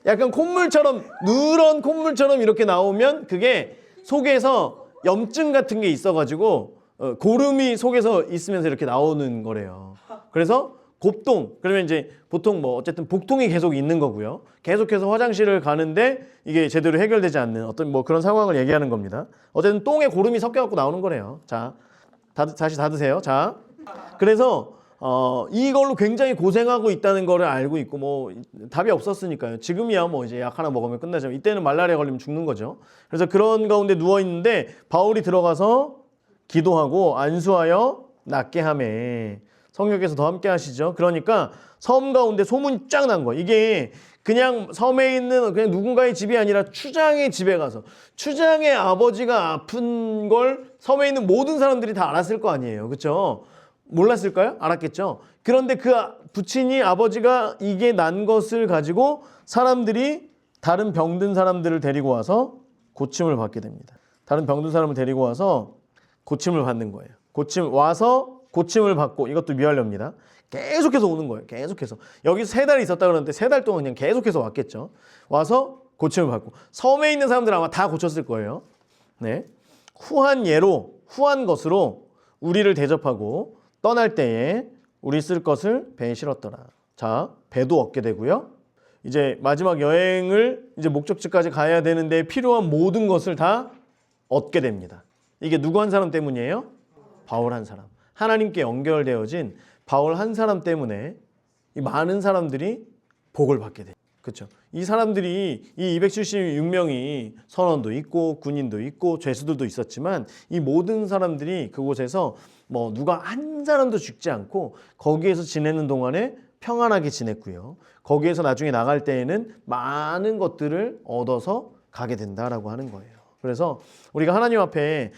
약간 콧물처럼 누런 콧물처럼 이렇게 나오면 그게 속에서 염증 같은 게 있어가지고 고름이 속에서 있으면서 이렇게 나오는 거래요. 그래서 곱동 그러면 이제 보통 뭐 어쨌든 복통이 계속 있는 거고요. 계속해서 화장실을 가는데 이게 제대로 해결되지 않는 어떤 뭐 그런 상황을 얘기하는 겁니다. 어쨌든 똥에 고름이 섞여갖고 나오는 거래요. 자, 다시 닫으세요. 자, 그래서 이걸로 굉장히 고생하고 있다는 거를 알고 있고 뭐 답이 없었으니까요. 지금이야 뭐 이제 약 하나 먹으면 끝나죠. 이때는 말라리아 걸리면 죽는 거죠. 그래서 그런 가운데 누워 있는데 바울이 들어가서 기도하고 안수하여 낫게 하매. 성령께서 더 함께 하시죠. 그러니까 섬 가운데 소문이 쫙 난 거예요. 이게 그냥 섬에 있는 그냥 누군가의 집이 아니라 추장의 집에 가서 추장의 아버지가 아픈 걸 섬에 있는 모든 사람들이 다 알았을 거 아니에요. 그렇죠? 몰랐을까요? 알았겠죠. 그런데 그 부친이 아버지가 이게 난 것을 가지고 사람들이 다른 병든 사람들을 데리고 와서 고침을 받게 됩니다. 다른 병든 사람을 데리고 와서 고침을 받는 거예요. 고침을 받고 이것도 미완료입니다. 계속해서 오는 거예요. 계속해서. 여기서 3달 있었다 그러는데 3달 동안 그냥 계속해서 왔겠죠. 와서 고침을 받고. 섬에 있는 사람들 아마 다 고쳤을 거예요. 네. 후한 것으로 우리를 대접하고 떠날 때에 우리 쓸 것을 배에 실었더라. 자, 배도 얻게 되고요. 이제 마지막 여행을 이제 목적지까지 가야 되는데 필요한 모든 것을 다 얻게 됩니다. 이게 누구 한 사람 때문이에요? 바울 한 사람. 하나님께 연결되어진 바울 한 사람 때문에 이 많은 사람들이 복을 받게 돼요. 그렇죠? 이 사람들이 이 276명이 선원도 있고 군인도 있고 죄수들도 있었지만 이 모든 사람들이 그곳에서 뭐 누가 한 사람도 죽지 않고 거기에서 지내는 동안에 평안하게 지냈고요. 거기에서 나중에 나갈 때에는 많은 것들을 얻어서 가게 된다라고 하는 거예요. 그래서 우리가 하나님 앞에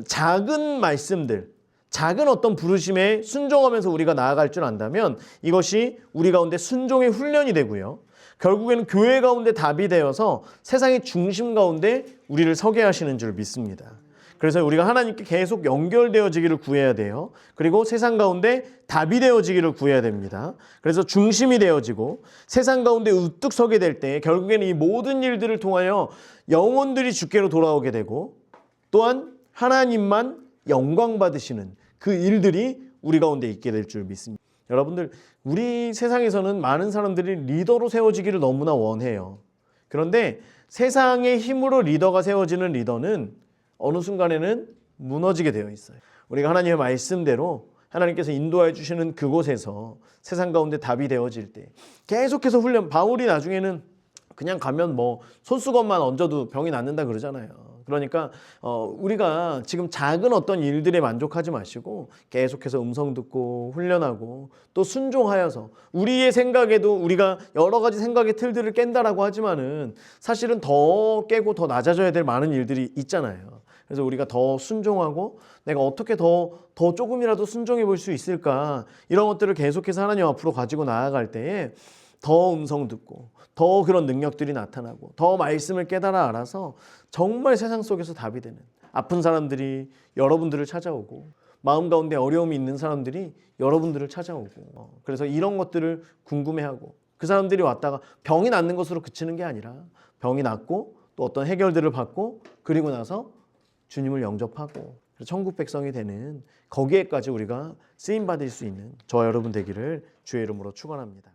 작은 말씀들, 작은 어떤 부르심에 순종하면서 우리가 나아갈 줄 안다면 이것이 우리 가운데 순종의 훈련이 되고요. 결국에는 교회 가운데 답이 되어서 세상의 중심 가운데 우리를 서게 하시는 줄 믿습니다. 그래서 우리가 하나님께 계속 연결되어지기를 구해야 돼요. 그리고 세상 가운데 답이 되어지기를 구해야 됩니다. 그래서 중심이 되어지고 세상 가운데 우뚝 서게 될 때 결국에는 이 모든 일들을 통하여 영혼들이 주께로 돌아오게 되고 또한 하나님만 영광 받으시는 그 일들이 우리 가운데 있게 될 줄 믿습니다. 여러분들, 우리 세상에서는 많은 사람들이 리더로 세워지기를 너무나 원해요. 그런데 세상의 힘으로 리더가 세워지는 리더는 어느 순간에는 무너지게 되어 있어요. 우리가 하나님의 말씀대로 하나님께서 인도해 주시는 그곳에서 세상 가운데 답이 되어질 때 계속해서 훈련, 바울이 나중에는 그냥 가면 뭐 손수건만 얹어도 병이 낫는다 그러잖아요. 그러니까 우리가 지금 작은 어떤 일들에 만족하지 마시고 계속해서 음성 듣고 훈련하고 또 순종하여서 우리의 생각에도 우리가 여러 가지 생각의 틀들을 깬다라고 하지만은 사실은 더 깨고 더 낮아져야 될 많은 일들이 있잖아요. 그래서 우리가 더 순종하고 내가 어떻게 더 조금이라도 순종해 볼 수 있을까, 이런 것들을 계속해서 하나님 앞으로 가지고 나아갈 때에 더 음성 듣고 더 그런 능력들이 나타나고 더 말씀을 깨달아 알아서 정말 세상 속에서 답이 되는, 아픈 사람들이 여러분들을 찾아오고 마음 가운데 어려움이 있는 사람들이 여러분들을 찾아오고, 그래서 이런 것들을 궁금해하고 그 사람들이 왔다가 병이 낫는 것으로 그치는 게 아니라 병이 낫고 또 어떤 해결들을 받고 그리고 나서 주님을 영접하고 천국 백성이 되는 거기에까지 우리가 쓰임받을 수 있는 저와 여러분 되기를 주의 이름으로 축원합니다.